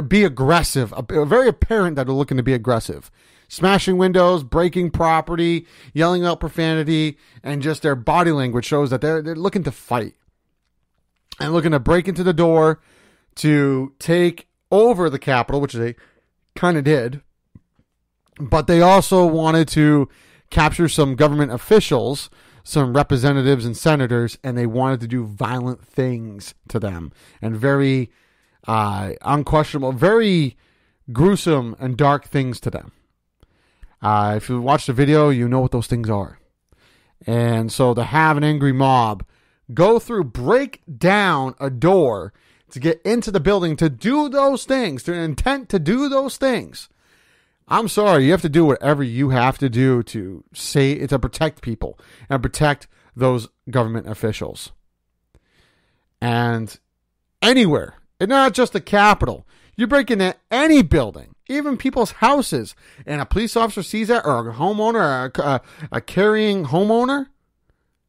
be aggressive, very apparent that they're looking to be aggressive. Smashing windows, breaking property, yelling out profanity, and just their body language shows that they're looking to fight and looking to break into the door to take over the Capitol, which they kind of did. But they also wanted to capture some government officials, some representatives and senators, and they wanted to do violent things to them and very unquestionable, very gruesome and dark things to them. If you watch the video, you know what those things are. And so to have an angry mob break down a door to get into the building to do those things, to an intent to do those things, I'm sorry, you have to do whatever you have to do to protect people and protect those government officials. And anywhere, and not just the Capitol, you break into any building, even people's houses, and a police officer sees that, or a homeowner, or a carrying homeowner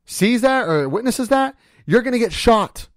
sees that or witnesses that, you're going to get shot.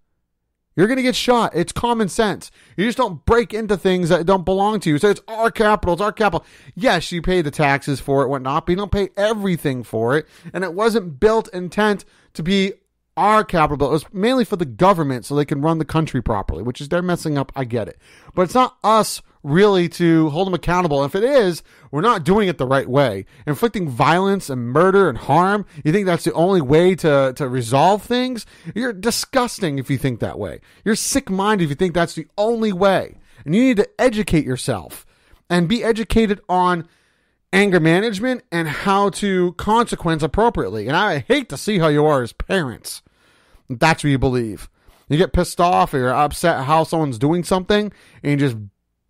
You're going to get shot. It's common sense. You just don't break into things that don't belong to you. So it's our Capitol. It's our Capitol. Yes, you pay the taxes for it, whatnot, but you don't pay everything for it. And it wasn't built intent to be our Capitol. It was mainly for the government so they can run the country properly, which is they're messing up. I get it. But it's not us really to hold them accountable. If it is, we're not doing it the right way. Inflicting violence and murder and harm, you think that's the only way to resolve things? You're disgusting if you think that way. You're sick-minded if you think that's the only way. And you need to educate yourself and be educated on anger management and how to consequence appropriately. And I hate to see how you are as parents. That's what you believe. You get pissed off or you're upset how someone's doing something and you just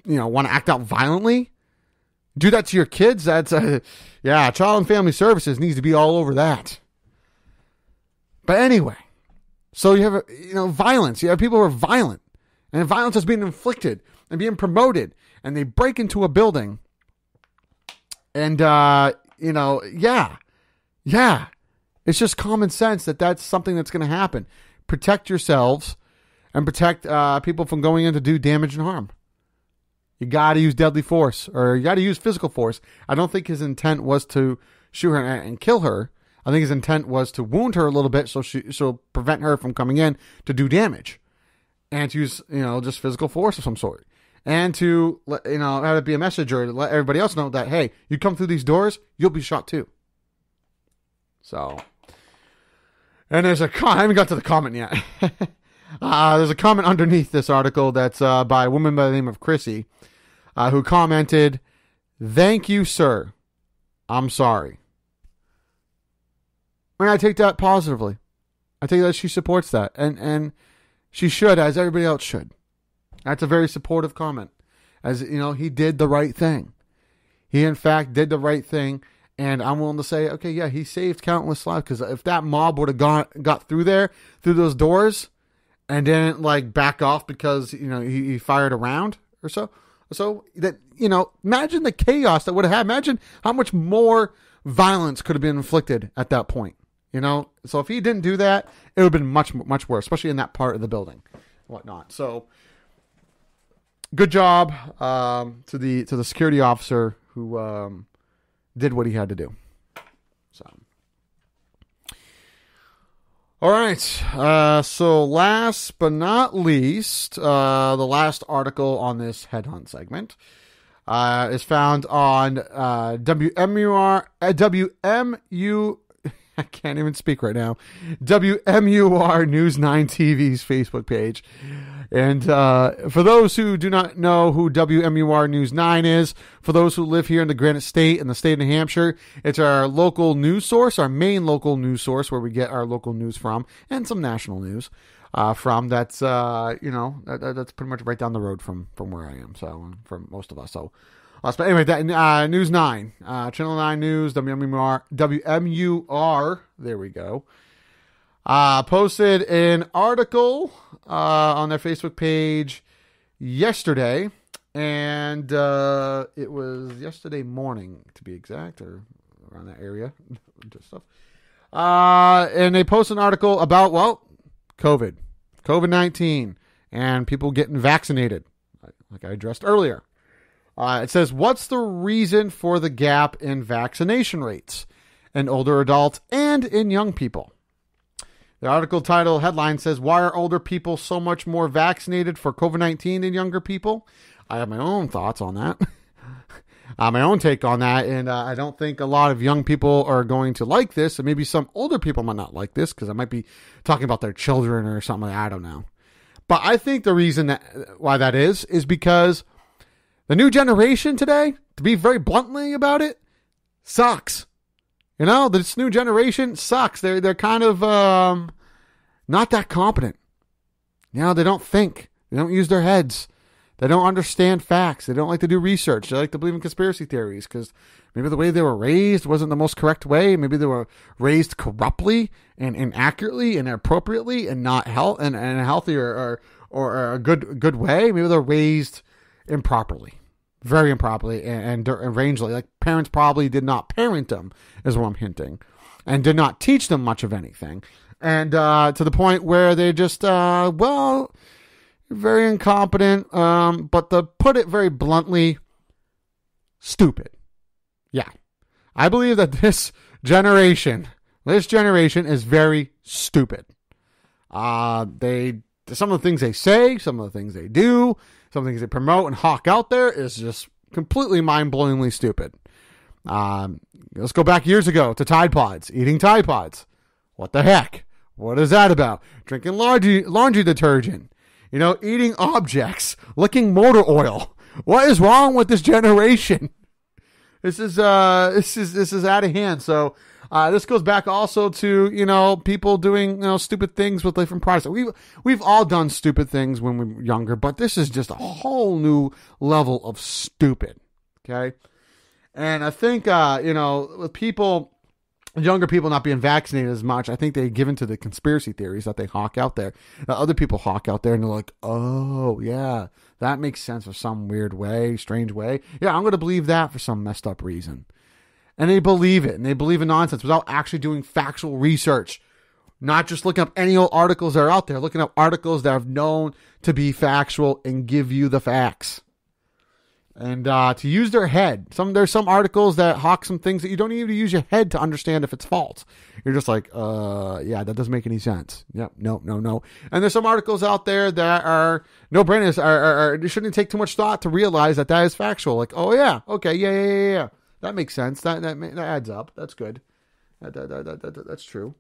want to act out violently. Do that to your kids. That's Child and Family Services needs to be all over that. But anyway, so you have violence. You have people who are violent, and violence is being inflicted and being promoted, and they break into a building, and it's just common sense that that's something that's going to happen. Protect yourselves and protect people from going in to do damage and harm. You got to use deadly force, or you got to use physical force. I don't think his intent was to shoot her and kill her. I think his intent was to wound her a little bit so prevent her from coming in to do damage, and to use just physical force of some sort, and to have it be a message or to let everybody else know that, hey, you come through these doors, you'll be shot too. So, and there's I haven't got to the comment yet. There's a comment underneath this article that's by a woman by the name of Chrissy, who commented, "Thank you, sir. I'm sorry." And I take that positively. I take that she supports that. And she should, as everybody else should. That's a very supportive comment. As, he did the right thing. He, in fact, did the right thing. And I'm willing to say, okay, yeah, he saved countless lives. Because if that mob would have got through those doors, and didn't back off because he fired a round or so that imagine the chaos that would have happened. Imagine how much more violence could have been inflicted at that point. So if he didn't do that, it would have been much, much worse, especially in that part of the building, whatnot. So good job to the security officer who did what he had to do. So All right. So last but not least, the last article on this headhunt segment is found on WMUR. I can't even speak right now. WMUR News 9 TV's Facebook page. And for those who do not know who WMUR News 9 is, for those who live here in the Granite State and the state of New Hampshire, it's our local news source, our main local news source where we get our local news from, and some national news from. That's, that's pretty much right down the road from where I am, so from most of us. So, but anyway, that News 9, Channel 9 News, WMUR, there we go. Posted an article on their Facebook page yesterday, and it was yesterday morning, to be exact, or around that area, stuff. And they posted an article about, COVID-19, and people getting vaccinated, like I addressed earlier. It says, what's the reason for the gap in vaccination rates in older adults and in young people? The article title headline says, why are older people so much more vaccinated for COVID-19 than younger people? I have my own thoughts on that. My own take on that. And I don't think a lot of young people are going to like this. And maybe some older people might not like this because I might be talking about their children or something like that. I don't know. But I think the reason why that is because the new generation today, to be very bluntly about it, sucks. You know, this new generation sucks. They're kind of not that competent. You know, they don't think. They don't use their heads. They don't understand facts. They don't like to do research. They like to believe in conspiracy theories because maybe the way they were raised wasn't the most correct way. Maybe they were raised corruptly and inaccurately and inappropriately and not in a healthy or a good way. Maybe they're raised improperly. Very improperly and rangely. Like parents probably did not parent them, is what I'm hinting, and did not teach them much of anything. And to the point where they just, very incompetent, but to put it very bluntly, stupid. Yeah. I believe that this generation is very stupid. Some of the things they say, some of the things they do, some things they promote and hawk out there is just completely mind-blowingly stupid. Let's go back years ago to Tide Pods, eating Tide Pods. What the heck? What is that about? Drinking laundry detergent. You know, eating objects, licking motor oil. What is wrong with this generation? This is out of hand. So this goes back also to, people doing, stupid things with different products. We've all done stupid things when we were younger, but this is just a whole new level of stupid. Okay. And I think, with younger people not being vaccinated as much, I think they give into the conspiracy theories that they hawk out there, that other people hawk out there, and they're like, oh, yeah, that makes sense for some weird way, strange way. Yeah, I'm going to believe that for some messed up reason. And they believe it, and they believe in nonsense without actually doing factual research. Not just looking up any old articles that are out there, looking up articles that are known to be factual and give you the facts. And to use their head. There's some articles that hawk some things that you don't even use your head to understand if it's false. You're just like, yeah, that doesn't make any sense. Yep, no. And there's some articles out there that are no-brainers. You shouldn't take too much thought to realize that is factual. Like, oh yeah, okay, yeah. That makes sense. That adds up. That's good. That's true.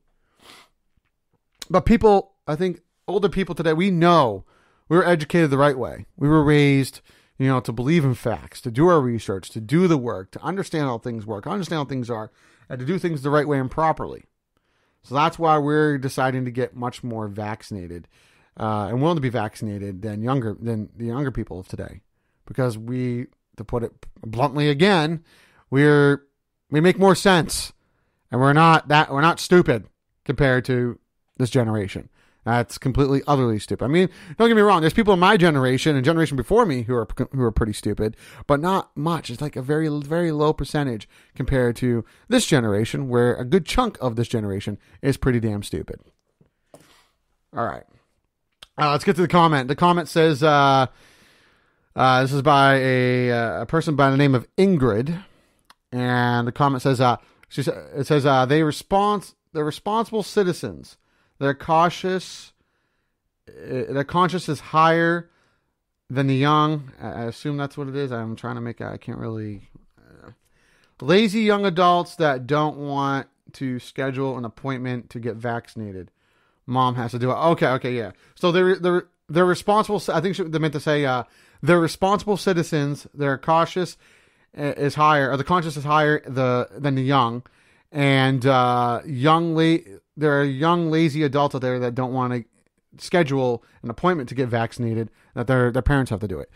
But people, I think older people today, we know we were educated the right way. We were raised, to believe in facts, to do our research, to do the work, to understand how things work, understand how things are, and to do things the right way and properly. So that's why we're deciding to get much more vaccinated and willing to be vaccinated than the younger people of today. Because to put it bluntly again, we make more sense, and we're not stupid compared to this generation. That's completely, utterly stupid. I mean, don't get me wrong. There's people in my generation and generation before me who are pretty stupid, but not much. It's like a very, very low percentage compared to this generation, where a good chunk of this generation is pretty damn stupid. All right. Let's get to the comment. The comment says, this is by a person by the name of Ingrid. And the comment says, they're responsible citizens. their conscience is higher than the young. I assume that's what it is. I'm trying to make it. I can't really. Lazy young adults that don't want to schedule an appointment to get vaccinated. Mom has to do it. Okay, yeah. So they're responsible. I think they meant to say they're responsible citizens. Their cautious is higher, or the conscious is higher than the young, and there are young lazy adults out there that don't want to schedule an appointment to get vaccinated. That their parents have to do it.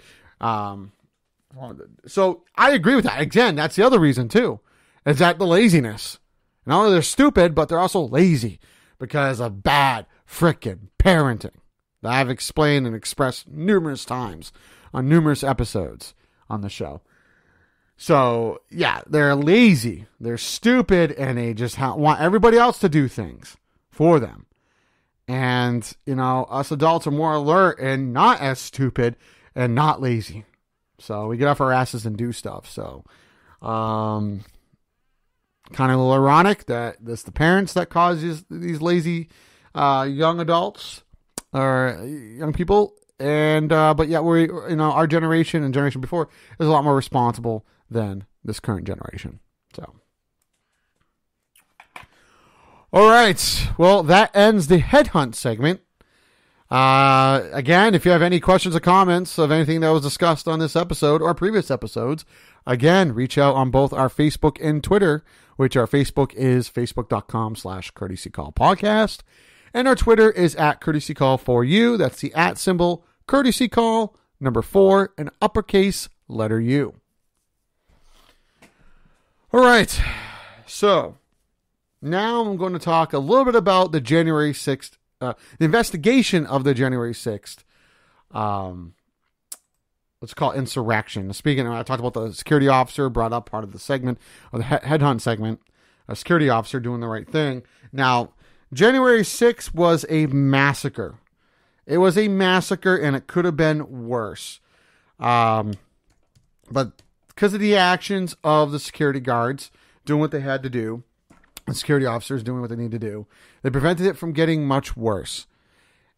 So I agree with that. Again, that's the other reason too, is that the laziness. Not only they're stupid, but they're also lazy because of bad frickin' parenting that I've explained and expressed numerous times on numerous episodes on the show. So yeah, they're lazy, they're stupid, and they just want everybody else to do things for them. And, you know, us adults are more alert and not as stupid and not lazy. So we get off our asses and do stuff. So, kind of a little ironic that it's the parents that causes these lazy young adults or young people. And but yeah, our generation and generation before is a lot more responsible than this current generation. So, all right. Well, that ends the headhunt segment. Again, if you have any questions or comments of anything that was discussed on this episode or previous episodes, again, reach out on both our Facebook and Twitter, which our Facebook is facebook.com/courtesy call podcast. And our Twitter is @courtesy call for you. That's the @ courtesy call, number 4, and uppercase letter U. All right. So now I'm going to talk a little bit about the January 6th, the investigation of the January 6th, let's call it insurrection. Speaking of, I talked about the security officer, brought up part of the segment, of the headhunt segment, a security officer doing the right thing. Now, January 6th was a massacre. It was a massacre, and it could have been worse. But because of the actions of the security guards doing what they had to do, the security officers doing what they need to do, they prevented it from getting much worse.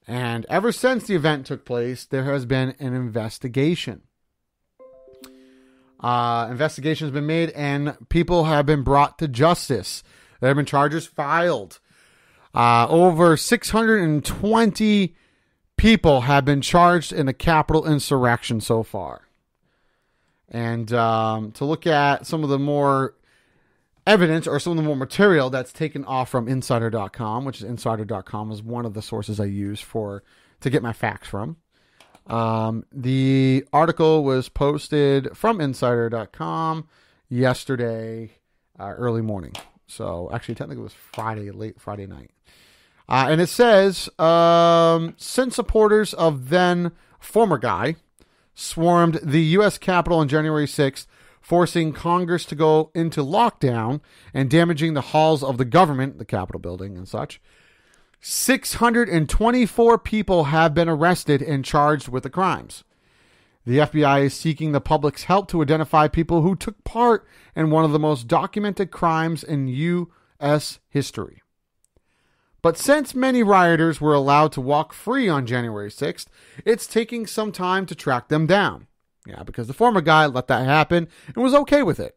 And ever since the event took place, there has been an investigation. Investigation has been made, and people have been brought to justice. There have been charges filed. Over 620 people have been charged in the Capitol insurrection so far. And to look at some of the more evidence or some of the more material that's taken off from insider.com, which is insider.com is one of the sources I use to get my facts from. The article was posted from insider.com yesterday, early morning. So actually technically it was late Friday night. And it says, since supporters of then former guy swarmed the U.S. Capitol on January 6th, forcing Congress to go into lockdown and damaging the halls of the government, the Capitol building and such, 624 people have been arrested and charged with the crimes. The FBI is seeking the public's help to identify people who took part in one of the most documented crimes in U.S. history. But since many rioters were allowed to walk free on January 6th, it's taking some time to track them down. Yeah, because the former guy let that happen and was okay with it.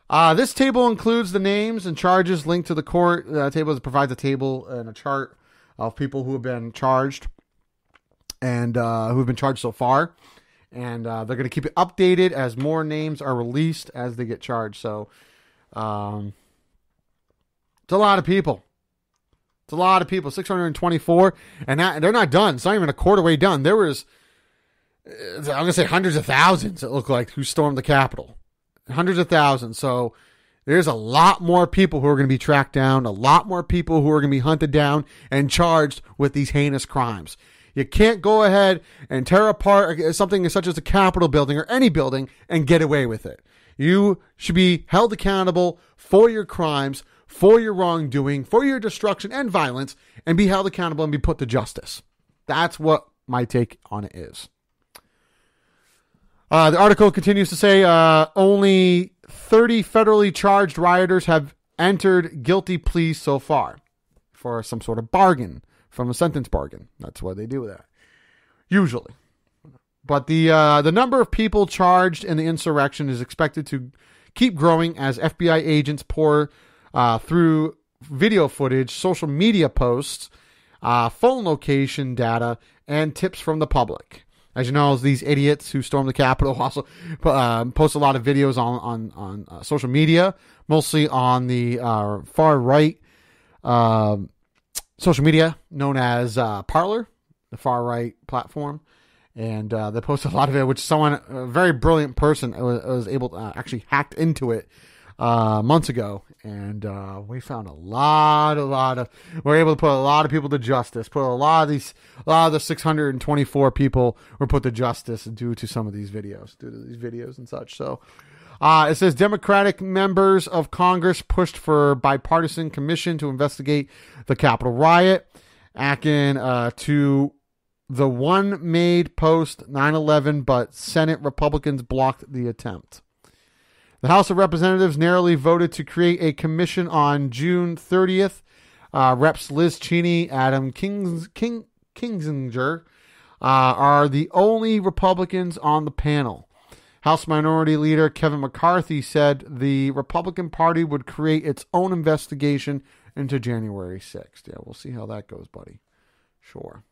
This table includes the names and charges linked to the court. The table provides a table and a chart of people who have been charged and who have been charged so far. And they're going to keep it updated as more names are released as they get charged. So it's a lot of people. It's a lot of people, 624. And they're not done. It's not even a quarter way done. There was, I'm going to say hundreds of thousands, it looked like, who stormed the Capitol. Hundreds of thousands. So there's a lot more people who are going to be tracked down, a lot more people who are going to be hunted down and charged with these heinous crimes. You can't go ahead and tear apart something such as the Capitol building or any building and get away with it. You should be held accountable for your crimes, for your wrongdoing, for your destruction and violence, and be held accountable and be put to justice. That's what my take on it is. The article continues to say only 30 federally charged rioters have entered guilty pleas so far for some sort of bargain, from a sentence bargain. That's why they do that, usually. But the number of people charged in the insurrection is expected to keep growing as FBI agents pour through video footage, social media posts, phone location data, and tips from the public. As you know, these idiots who stormed the Capitol also post a lot of videos on social media, mostly on the far right social media known as Parler, the far right platform. And they posted a lot of it, which a very brilliant person was able to actually hacked into it months ago. And we found we're able to put a lot of people to justice. A lot of the 624 people were put to justice due to some of these videos, and such. So it says Democratic members of Congress pushed for bipartisan commission to investigate the Capitol riot, akin to the one made post 9/11, but Senate Republicans blocked the attempt. The House of Representatives narrowly voted to create a commission on June 30th. Reps Liz Cheney, Adam Kinzinger are the only Republicans on the panel. House Minority Leader Kevin McCarthy said the Republican Party would create its own investigation into January 6th. Yeah, we'll see how that goes, buddy. Sure.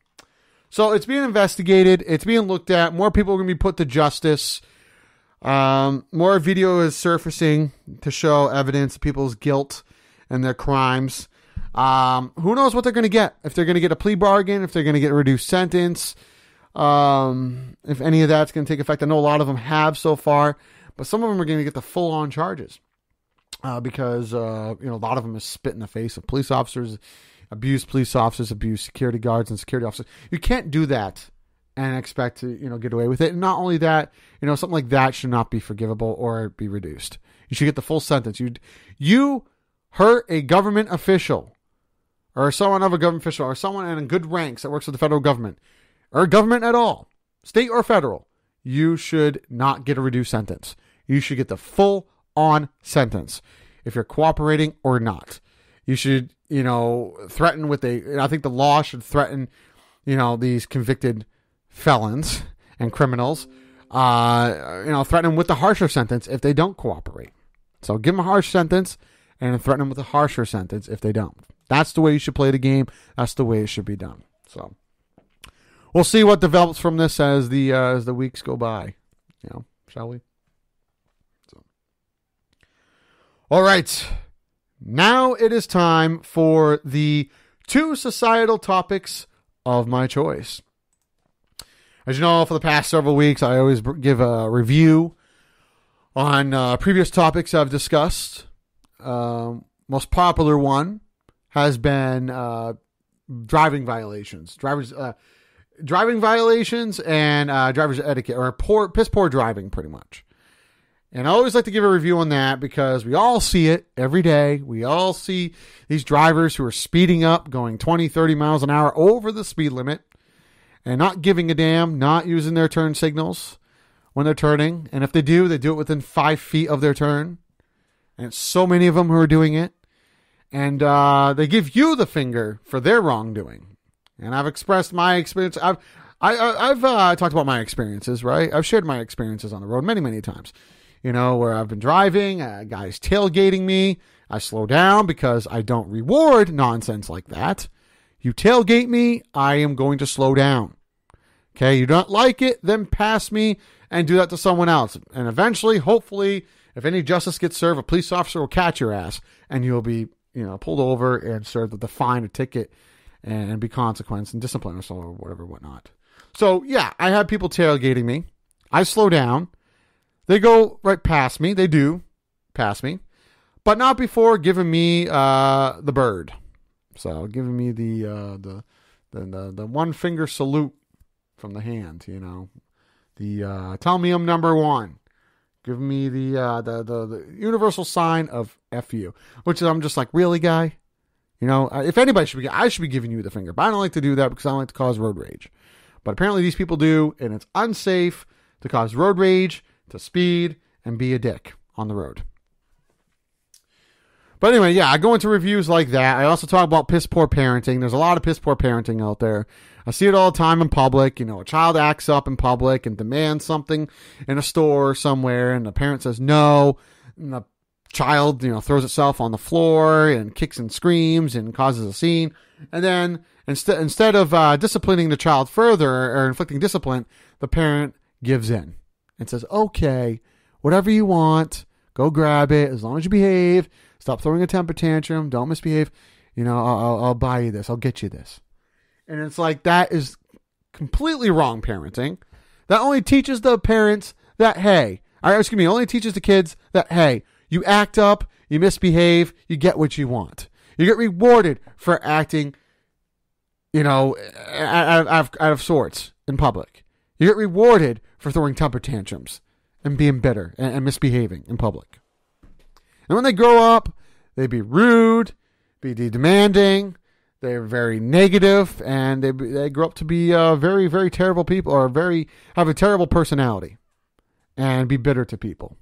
So it's being investigated. It's being looked at. More people are going to be put to justice. More video is surfacing to show evidence of people's guilt and their crimes. Who knows what they're going to get? If they're going to get a plea bargain, if they're going to get a reduced sentence, if any of that's going to take effect. I know a lot of them have so far, but some of them are going to get the full-on charges because a lot of them is spit in the face of police officers, abuse police officers, abuse security guards and security officers. You can't do that and expect to, get away with it. And not only that, something like that should not be forgivable or be reduced. You should get the full sentence. You hurt a government official or someone of a government official or someone in good ranks that works with the federal government or government at all, state or federal, you should not get a reduced sentence. You should get the full on sentence if you're cooperating or not. You should, threaten with I think the law should threaten, these convicted felons and criminals, threaten them with a harsher sentence if they don't cooperate. So give them a harsh sentence and threaten them with a harsher sentence if they don't. That's the way you should play the game. That's the way it should be done. So we'll see what develops from this as the weeks go by. Shall we? So, all right. Now it is time for the 2 societal topics of my choice. As you know, for the past several weeks, I always give a review on previous topics I've discussed. Most popular one has been driving violations. Driving violations and driver's etiquette, or piss poor driving, pretty much. And I always like to give a review on that because we all see it every day. We all see these drivers who are speeding up, going 20, 30 miles an hour over the speed limit and not giving a damn, not using their turn signals when they're turning. And if they do it within 5 feet of their turn. And so many of them who are doing it. And they give you the finger for their wrongdoing. And I've expressed my experience. I've talked about my experiences, right? I've shared my experiences on the road many, many times. Where I've been driving, a guy's tailgating me. I slow down because I don't reward nonsense like that. You tailgate me, I am going to slow down. Okay, you don't like it, then pass me and do that to someone else. And eventually, hopefully, if any justice gets served, a police officer will catch your ass and you'll be, pulled over and served with a fine, a ticket, and be consequence and discipline or whatever, whatnot. So, yeah, I have people tailgating me. I slow down. They go right past me. They do pass me, but not before giving me the bird. So giving me the one finger salute from the hand. The tell me I'm number one. Give me the universal sign of F you, which I'm just like, really, guy? If anybody should be, I should be giving you the finger, but I don't like to do that because I don't like to cause road rage. But apparently these people do, and it's unsafe to cause road rage, to speed, and be a dick on the road. But anyway, yeah, I go into reviews like that. I also talk about piss poor parenting. There's a lot of piss poor parenting out there. I see it all the time in public. You know, a child acts up in public and demands something in a store or somewhere, and the parent says no, and the child, you know, throws itself on the floor and kicks and screams and causes a scene. And then instead of disciplining the child further or inflicting discipline, the parent gives in and says, okay, whatever you want, go grab it as long as you behave. Stop throwing a temper tantrum. Don't misbehave. You know, I'll buy you this. I'll get you this. And it's like, that is completely wrong parenting. That only teaches the parents that, only teaches the kids that, hey, you act up, you misbehave, you get what you want. You get rewarded for acting, you know, out of sorts in public. You get rewarded for throwing temper tantrums and being bitter and misbehaving in public. And when they grow up, they be rude, be demanding, they're very negative, and they grow up to be very, very terrible people, or have a terrible personality and be bitter to people.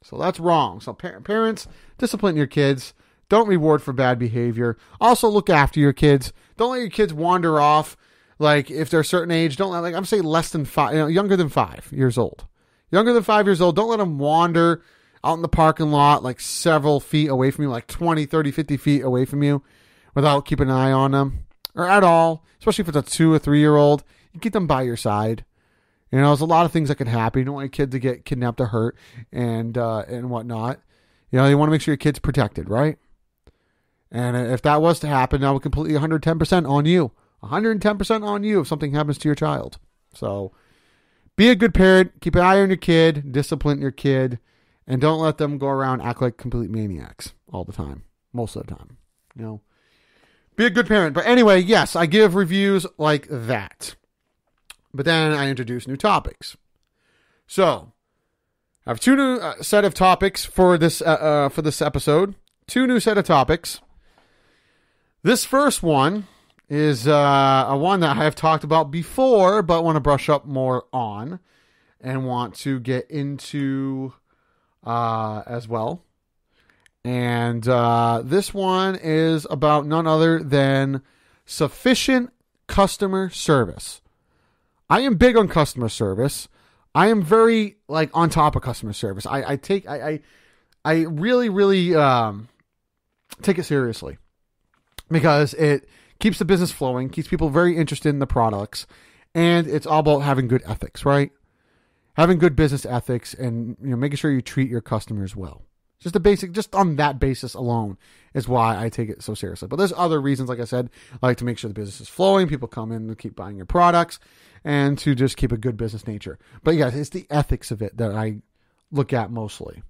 So that's wrong. So parents, discipline your kids. Don't reward for bad behavior. Also look after your kids. Don't let your kids wander off. Like if they're a certain age, don't let, like I'm saying less than 5, younger than 5 years old. Younger than 5 years old, don't let them wander out in the parking lot like several feet away from you, like 20, 30, 50 feet away from you without keeping an eye on them. Or at all, especially if it's a 2 or 3 year old. You keep them by your side. You know, there's a lot of things that could happen. You don't want your kid to get kidnapped or hurt and whatnot. You know, you want to make sure your kid's protected, right? And if that was to happen, that would completely 110% on you. 110% on you if something happens to your child. So be a good parent. Keep an eye on your kid. Discipline your kid. And don't let them go around act like complete maniacs all the time. Most of the time. You know, be a good parent. But anyway, yes, I give reviews like that. But then I introduce new topics. So I have 2 new set of topics for this episode. 2 new set of topics. This first one is a one that I have talked about before, but want to brush up more on and want to get into as well. And this one is about none other than sufficient customer service. I am big on customer service. I am very on top of customer service. I really take it seriously because it keeps the business flowing, keeps people very interested in the products, and it's all about having good ethics, right? Having good business ethics and making sure you treat your customers well. Just on that basis alone is why I take it so seriously. But there's other reasons, like I said, like to make sure the business is flowing, people come in to keep buying your products, and to just keep a good business nature. But yeah, it's the ethics of it that I look at mostly.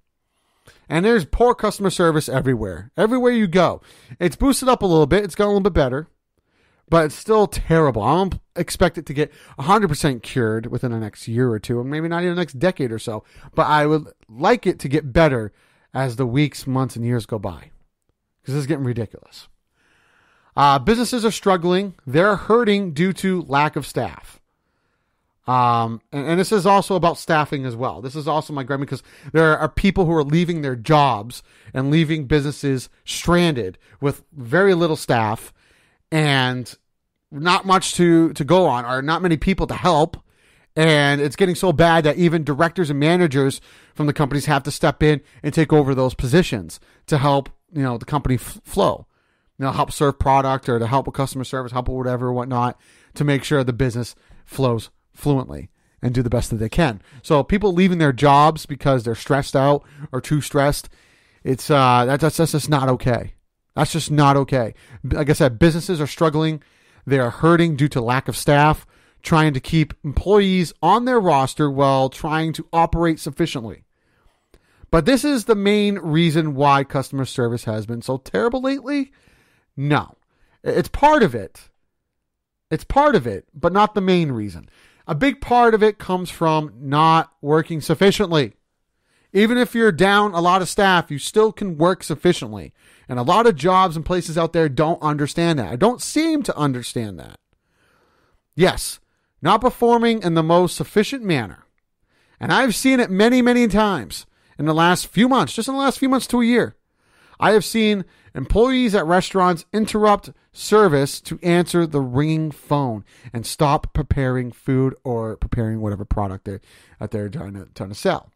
And there's poor customer service everywhere. Everywhere you go. It's boosted up a little bit. It's got a little bit better. But it's still terrible. I don't expect it to get 100% cured within the next year or two, and maybe not even the next decade or so. But I would like it to get better as the weeks, months, and years go by. Because it's getting ridiculous. Businesses are struggling. They're hurting due to lack of staff. And this is also about staffing as well. This is also my gripe because there are people who are leaving their jobs and leaving businesses stranded with very little staff and not much to go on, or not many people to help. And it's getting so bad that even directors and managers from the companies have to step in and take over those positions to help, the company flow, help serve product or to help with customer service, help with whatever, whatnot, to make sure the business flows fluently and do the best that they can. So people leaving their jobs because they're stressed out or too stressed, it's that's just not okay. That's just not okay. Like I said, businesses are struggling. They are hurting due to lack of staff, trying to keep employees on their roster while trying to operate sufficiently. But this is the main reason why customer service has been so terrible lately? No. It's part of it. It's part of it, but not the main reason. A big part of it comes from not working sufficiently. Even if you're down a lot of staff, you still can work sufficiently. And a lot of jobs and places out there don't understand that. I don't seem to understand that. Yes, not performing in the most sufficient manner. And I've seen it many, many times in the last few months, just in the last few months to a year. I have seen employees at restaurants interrupt service to answer the ringing phone and stop preparing food or preparing whatever product they're trying to sell,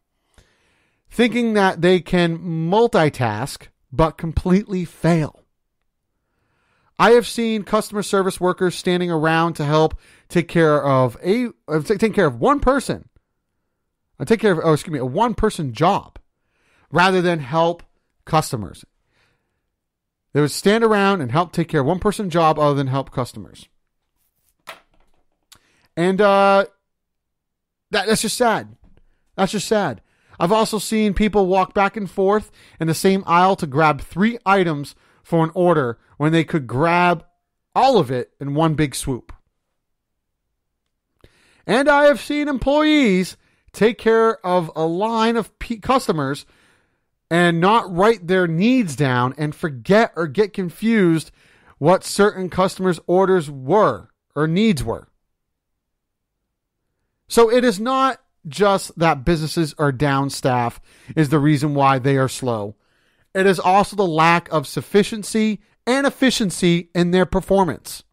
thinking that they can multitask but completely fail. I have seen customer service workers standing around to help take care of one person. A one-person job rather than help customers. They would stand around and help take care of one-person job other than help customers. And that's just sad. That's just sad. I've also seen people walk back and forth in the same aisle to grab 3 items for an order when they could grab all of it in one big swoop. And I have seen employees take care of a line of customers and not write their needs down and forget or get confused what certain customers' orders were or needs were. So it is not just that businesses are down staff is the reason why they are slow. It is also the lack of sufficiency and efficiency in their performance.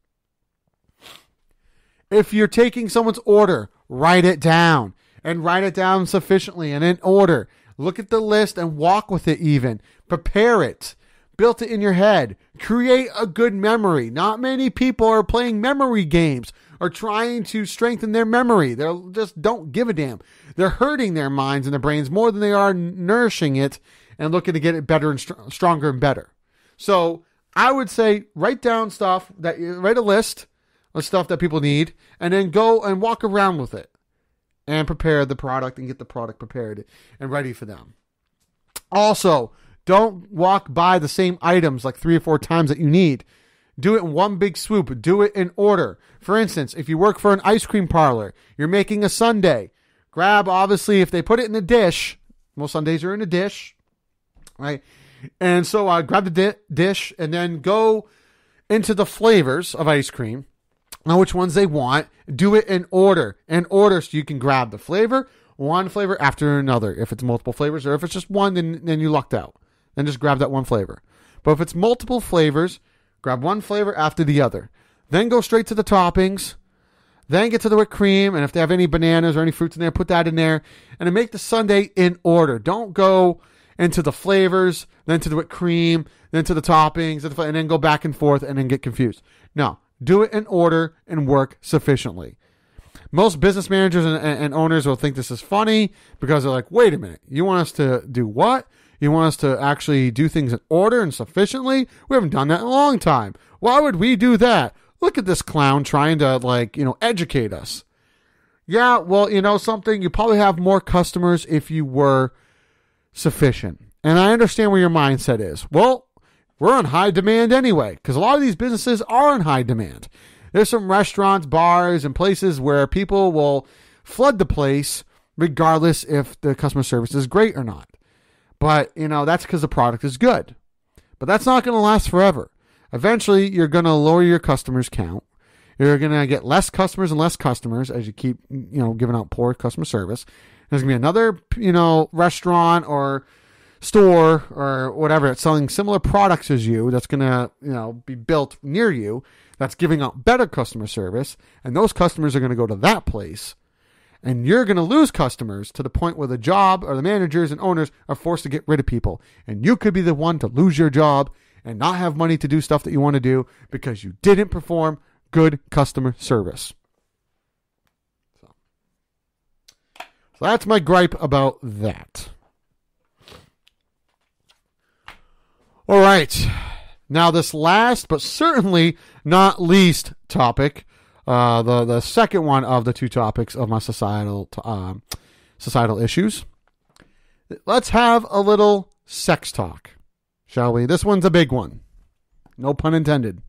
If you're taking someone's order, write it down and write it down sufficiently and in order. Look at the list and walk with it even. Prepare it. Build it in your head. Create a good memory. Not many people are playing memory games or trying to strengthen their memory. They just don't give a damn. They're hurting their minds and their brains more than they are nourishing it and looking to get it better and stronger and better. So I would say write a list of stuff that people need and then go and walk around with it and prepare the product and get the product prepared and ready for them. Also, don't walk by the same items like 3 or 4 times that you need. Do it in one big swoop. Do it in order. For instance, if you work for an ice cream parlor, you're making a sundae. Grab, obviously, if they put it in a dish, most sundaes are in a dish, right? And so grab the dish and then go into the flavors of ice cream. Know which ones they want. Do it in order. So you can grab the flavor, one flavor after another. If it's multiple flavors or if it's just one, then you lucked out. Then just grab that one flavor. But if it's multiple flavors, grab one flavor after the other. Then go straight to the toppings. Then get to the whipped cream. And if they have any bananas or any fruits in there, put that in there. And then make the sundae in order. Don't go into the flavors, then to the whipped cream, then to the toppings, and then go back and forth and then get confused. No. Do it in order and work sufficiently. Most business managers and owners will think this is funny because they're like, wait a minute, you want us to do what? You want us to actually do things in order and sufficiently? We haven't done that in a long time. Why would we do that? Look at this clown trying to, educate us. Yeah, well, something, you probably have more customers if you were sufficient. And I understand where your mindset is. Well, we're on high demand anyway, because a lot of these businesses are in high demand. There's some restaurants, bars, and places where people will flood the place regardless if the customer service is great or not. But, that's because the product is good. But that's not going to last forever. Eventually, you're going to lower your customers count. You're going to get less customers and less customers as you keep, giving out poor customer service. There's going to be another, restaurant or store or whatever that's selling similar products as you that's going to, be built near you that's giving out better customer service. And those customers are going to go to that place. And you're going to lose customers to the point where the job or the managers and owners are forced to get rid of people. And you could be the one to lose your job and not have money to do stuff that you want to do because you didn't perform good customer service. So that's my gripe about that. All right. Now this last, but certainly not least topic, the second one of the 2 topics of my societal issues. Let's have a little sex talk, shall we? This one's a big one. No pun intended.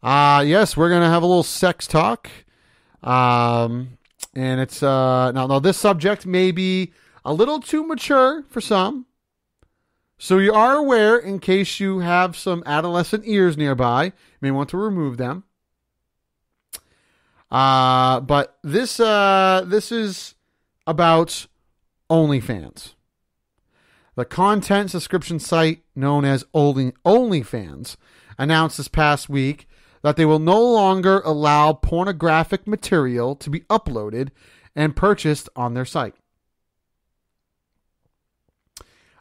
Yes, we're going to have a little sex talk. And it's, now this subject may be a little too mature for some. So you are aware, in case you have some adolescent ears nearby, you may want to remove them. But this is about OnlyFans. The content subscription site known as OnlyFans announced this past week that they will no longer allow pornographic material to be uploaded and purchased on their site.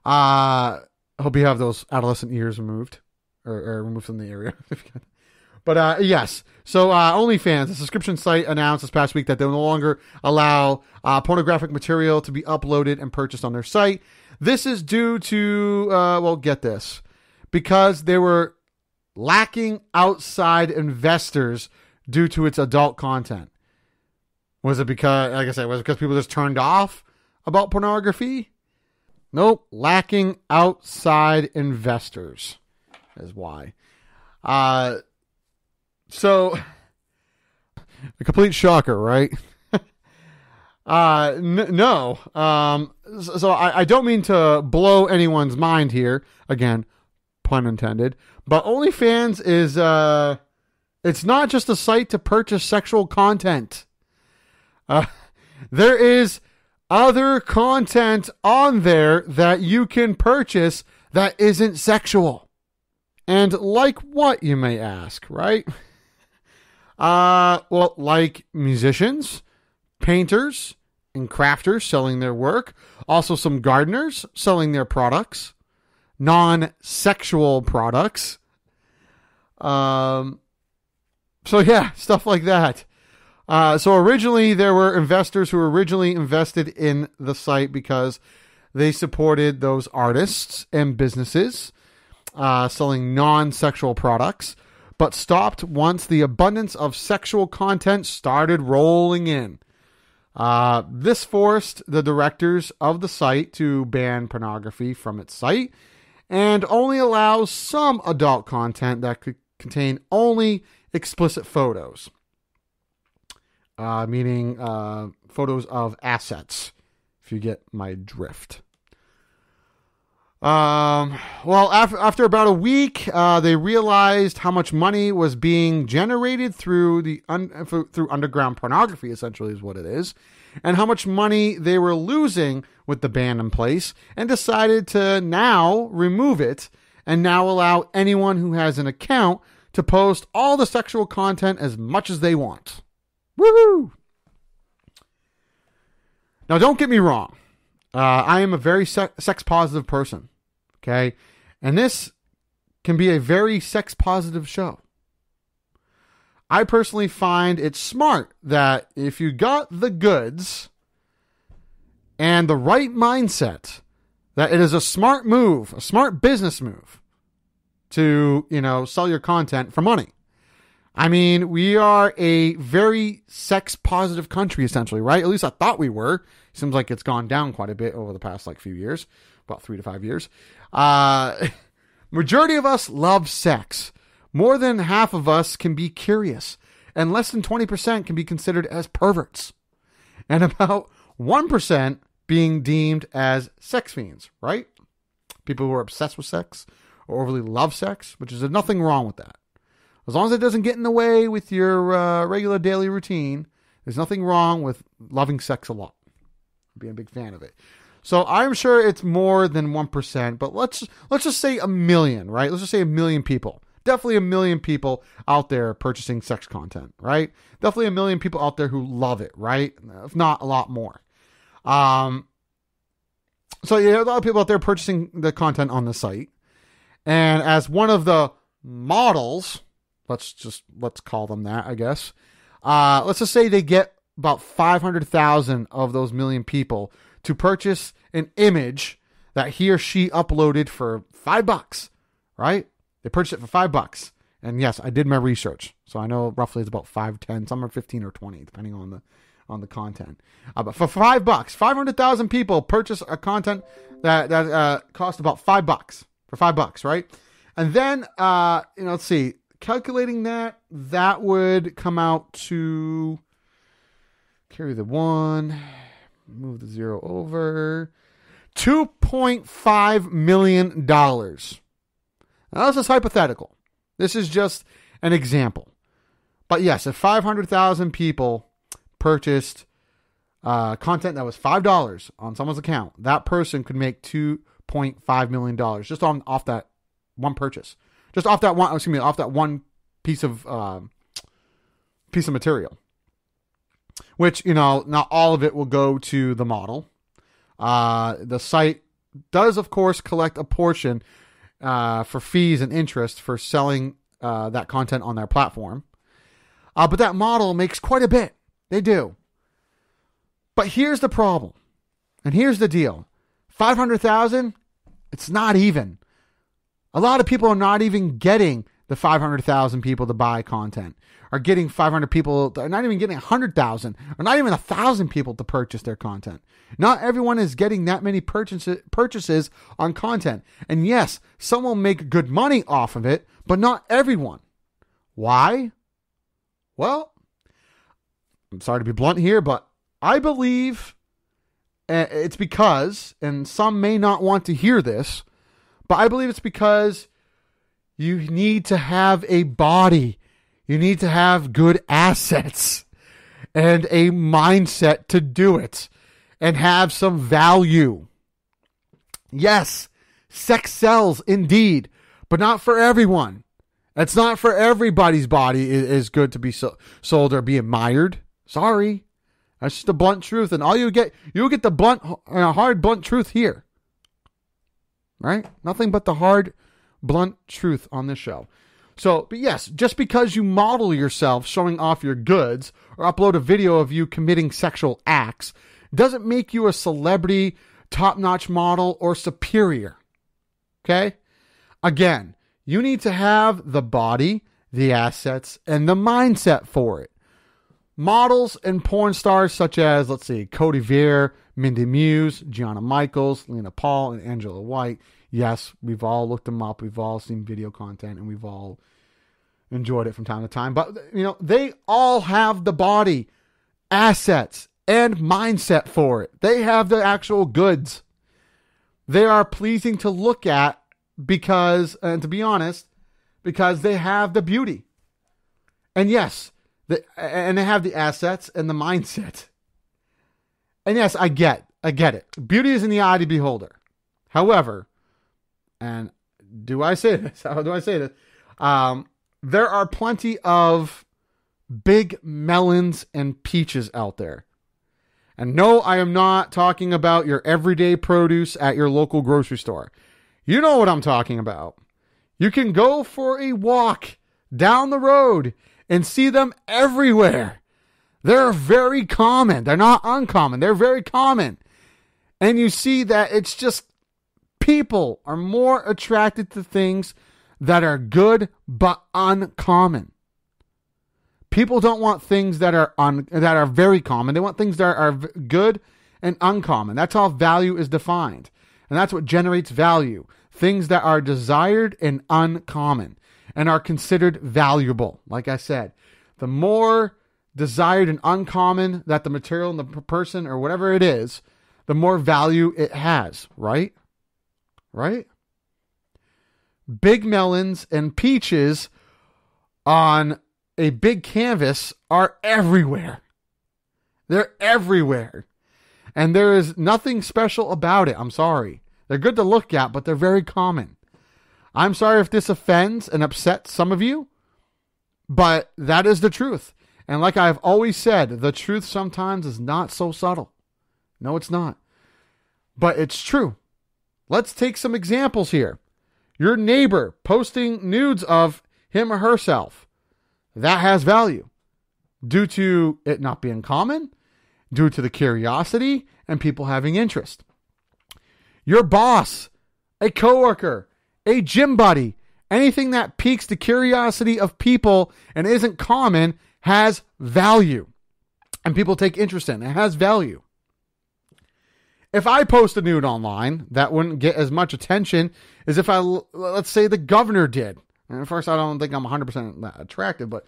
I hope you have those adolescent ears removed or removed from the area. But yes, so OnlyFans, the subscription site, announced this past week that they will no longer allow pornographic material to be uploaded and purchased on their site. This is due to, well, get this, because they were lacking outside investors due to its adult content. Was it because, like I said, was it because people just turned off about pornography? Nope, lacking outside investors is why. So, a complete shocker, right? No. So I don't mean to blow anyone's mind here. Again, pun intended. But OnlyFans is, it's not just a site to purchase sexual content. There is other content on there that you can purchase that isn't sexual. And like what, you may ask, right? Well, like musicians, painters, and crafters selling their work. Also some gardeners selling their products. Non-sexual products. So yeah, stuff like that. So originally there were investors who originally invested in the site because they supported those artists and businesses selling non-sexual products, but stopped once the abundance of sexual content started rolling in. This forced the directors of the site to ban pornography from its site and only allow some adult content that could contain only explicit photos. Meaning photos of assets, if you get my drift. Well, after about a week, they realized how much money was being generated through through underground pornography, essentially is what it is, and how much money they were losing with the ban in place, and decided to now remove it and now allow anyone who has an account to post all the sexual content as much as they want. Woohoo! Now, don't get me wrong. I am a very sex positive person. Okay? And this can be a very sex positive show. I personally find it smart that if you got the goods and the right mindset, that it is a smart move, a smart business move to, sell your content for money. I mean, we are a very sex positive country, essentially, right? At least I thought we were. Seems like it's gone down quite a bit over the past few years, about 3 to 5 years. Majority of us love sex. More than half of us can be curious, and less than 20% can be considered as perverts, and about 1% being deemed as sex fiends, right? People who are obsessed with sex or overly love sex, which is nothing wrong with that. As long as it doesn't get in the way with your regular daily routine, there's nothing wrong with loving sex a lot. Being a big fan of it. So I'm sure it's more than 1%, but let's just say 1 million, right? Let's just say 1 million people. Definitely 1 million people out there purchasing sex content, right? Definitely 1 million people out there who love it, right? If not a lot more. So you have a lot of people out there purchasing the content on the site. And as one of the models, let's call them that, I guess. Let's just say they get about 500,000 of those million people to purchase an image that he or she uploaded for $5, right? They purchased it for $5. And yes, I did my research. So I know roughly it's about 5, 10, some are 15 or 20, depending on the content. But for $5, 500,000 people purchase a content that cost about $5 for $5, right? And then, let's see, calculating that would come out to, carry the 1, move the 0 over, $2.5 million. Now, this is hypothetical. This is just an example. But yes, if 500,000 people purchased content that was $5 on someone's account, that person could make $2.5 $8.5 million just off that one purchase. Just off that one piece of material. Which, not all of it will go to the model. The site does, of course, collect a portion for fees and interest for selling that content on their platform. But that model makes quite a bit. They do. But here's the problem. And here's the deal. 500,000, it's not even. A lot of people are not even getting the 500,000 people to buy content. Are getting 500 people, are not even getting 100,000, or not even 1,000 people to purchase their content. Not everyone is getting that many purchases on content. And yes, some will make good money off of it, but not everyone. Why? Well, I'm sorry to be blunt here, but I believe it's because, and some may not want to hear this, but I believe it's because you need to have a body. You need to have good assets and a mindset to do it and have some value. Yes, sex sells indeed, but not for everyone. It's not for everybody's body is good to be sold or be admired. Sorry. That's just the blunt truth. And all you'll get the hard, blunt truth here. Right? Nothing but the hard, blunt truth on this show. So, but yes, just because you model yourself showing off your goods or upload a video of you committing sexual acts doesn't make you a celebrity, top-notch model, or superior. Okay? Again, you need to have the body, the assets, and the mindset for it. Models and porn stars such as, let's see, Cody Veer, Mindy Muse, Gianna Michaels, Lena Paul, and Angela White. Yes, we've all looked them up. We've all seen video content, and we've all enjoyed it from time to time. But, they all have the body, assets, and mindset for it. They have the actual goods. They are pleasing to look at because, and to be honest, because they have the beauty. And yes, and they have the assets and the mindset. And yes, I get it. Beauty is in the eye of the beholder. However, and do I say this? How do I say this? There are plenty of big melons and peaches out there. And no, I am not talking about your everyday produce at your local grocery store. You know what I'm talking about. You can go for a walk down the road and see them everywhere. They're very common. They're not uncommon. They're very common. And you see that it's just people are more attracted to things that are good but uncommon. People don't want things that are very common. They want things that are good and uncommon. That's how value is defined. And that's what generates value. Things that are desired and uncommon and are considered valuable. Like I said, the more desired and uncommon that the material and the person or whatever it is, the more value it has, right? Right? Big melons and peaches on a big canvas are everywhere. They're everywhere. And there is nothing special about it. I'm sorry. They're good to look at, but they're very common. I'm sorry if this offends and upsets some of you, but that is the truth. And like I've always said, the truth sometimes is not so subtle. No, it's not. But it's true. Let's take some examples here. Your neighbor posting nudes of him or herself. That has value. Due to it not being common, due to the curiosity, and people having interest. Your boss, a coworker, a gym buddy, anything that piques the curiosity of people and isn't common has value. And people take interest in it. It has value. If I post a nude online, that wouldn't get as much attention as if let's say the governor did. And first, I don't think I'm 100% attractive, but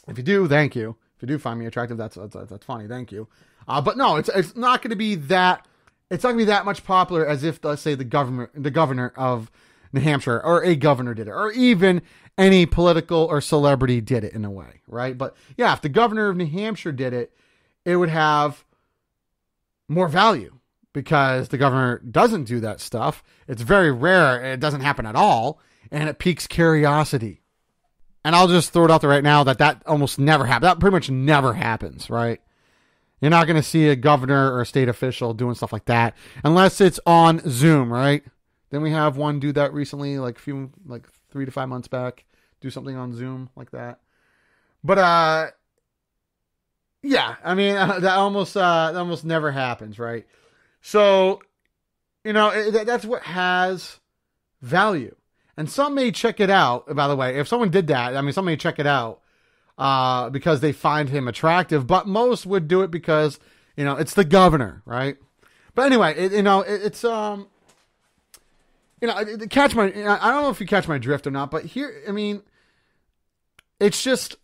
if you do, thank you. If you do find me attractive, that's funny. Thank you. But no, it's not going to be that. It's not going to be that much popular as if, let's say, the governor of New Hampshire or a governor did it, or even any political or celebrity did it in a way, right? But yeah, if the governor of New Hampshire did it, it would have more value because the governor doesn't do that stuff. It's very rare. It doesn't happen at all. And it piques curiosity. And I'll just throw it out there right now that almost never happens. That pretty much never happens, right? You're not going to see a governor or a state official doing stuff like that unless it's on Zoom, right? Then we have one do that recently, like 3 to 5 months back, do something on Zoom like that. But yeah, I mean that almost never happens, right? So, that's what has value. And some may check it out. By the way, if someone did that, some may check it out because they find him attractive. But most would do it because it's the governor, right? But anyway, it's catch my. I don't know if you catch my drift or not, but here, it's just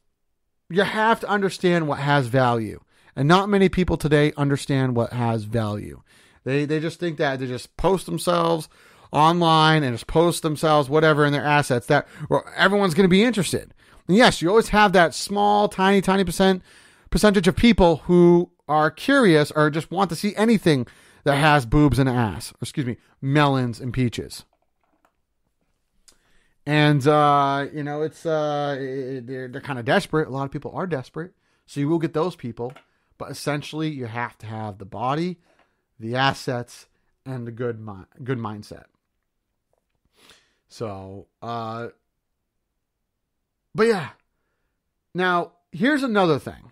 you have to understand what has value, and not many people today understand what has value. They just think that they just post themselves online and just post themselves whatever in their assets that everyone's going to be interested. And yes, you always have that small, tiny percentage of people who are curious or just want to see anything that has boobs and ass. Melons and peaches. And it's they're kind of desperate. A lot of people are desperate, so you will get those people. But essentially, you have to have the body, the assets, and the good mindset. So, but yeah. Now, here's another thing.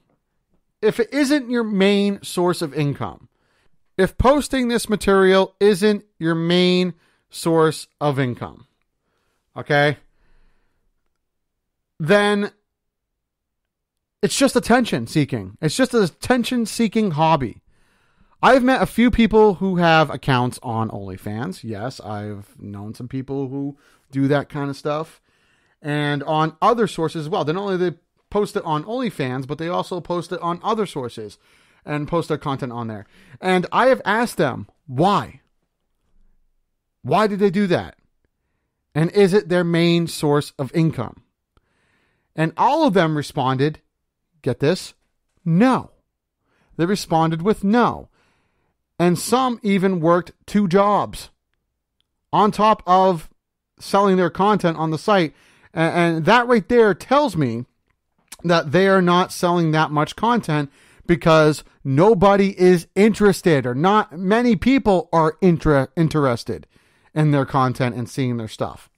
If it isn't your main source of income, if posting this material isn't your main source of income, okay, then it's just attention seeking. It's just an attention seeking hobby. I've met a few people who have accounts on OnlyFans. Yes, I've known some people who do that kind of stuff. And on other sources as well. Not only they post it on OnlyFans, but they also post it on other sources and post their content on there. And I have asked them, why? Why did they do that? And is it their main source of income? And all of them responded, get this, no. They responded with no. And some even worked 2 jobs on top of selling their content on the site. And that right there tells me that they are not selling that much content because nobody is interested, or not many people are interested in their content and seeing their stuff.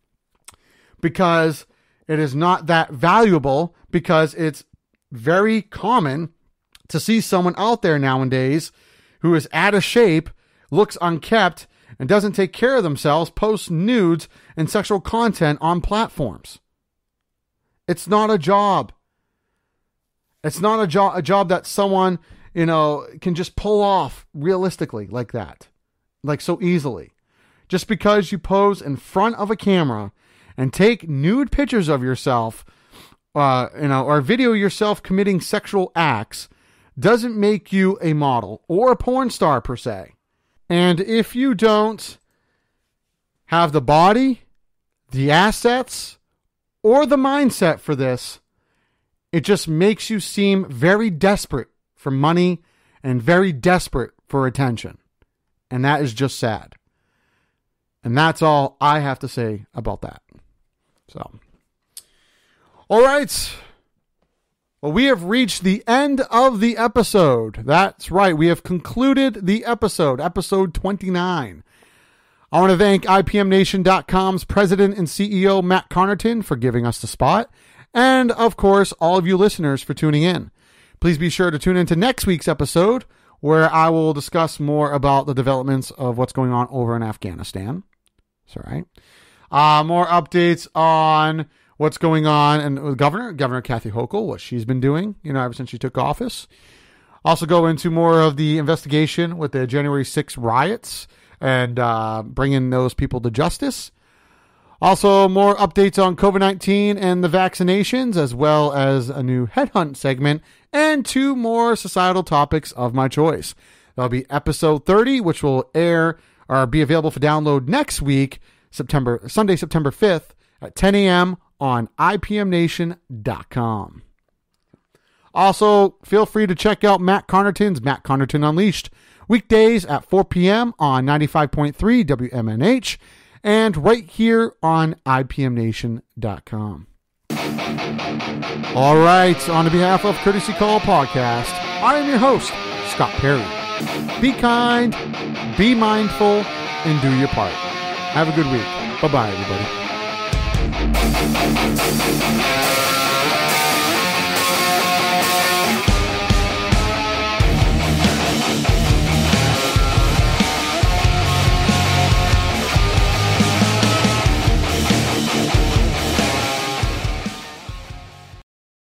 Because it is not that valuable, because it's very common to see someone out there nowadays who is out of shape, looks unkempt, and doesn't take care of themselves, post nudes and sexual content on platforms. It's not a job. It's not a job that someone, can just pull off realistically like that. Like so easily. Just because you pose in front of a camera and take nude pictures of yourself, or video yourself committing sexual acts, doesn't make you a model or a porn star per se. And if you don't have the body, the assets, or the mindset for this, it just makes you seem very desperate for money and very desperate for attention. And that is just sad. And that's all I have to say about that. So, all right. Well, we have reached the end of the episode. That's right. We have concluded the episode 29. I want to thank IPMNation.com's president and CEO, Matt Connarton, for giving us the spot. And, of course, all of you listeners for tuning in. Please be sure to tune into next week's episode, where I will discuss more about the developments of what's going on over in Afghanistan. That's all right. More updates on what's going on and with Governor Kathy Hochul, what she's been doing, ever since she took office. Also go into more of the investigation with the January 6th riots and bringing those people to justice. Also, more updates on COVID-19 and the vaccinations, as well as a new Headhunt segment and 2 more societal topics of my choice. That'll be episode 30, which will air or be available for download next week, Sunday, September 5th at 10 a.m. on IPMNation.com. Also, feel free to check out Matt Connarton's Matt Connarton Unleashed, weekdays at 4 p.m. on 95.3 WMNH and right here on IPMNation.com. All right, on behalf of Courtesy Call Podcast, I am your host, Scott Perry. Be kind, be mindful, and do your part. Have a good week. Bye-bye, everybody.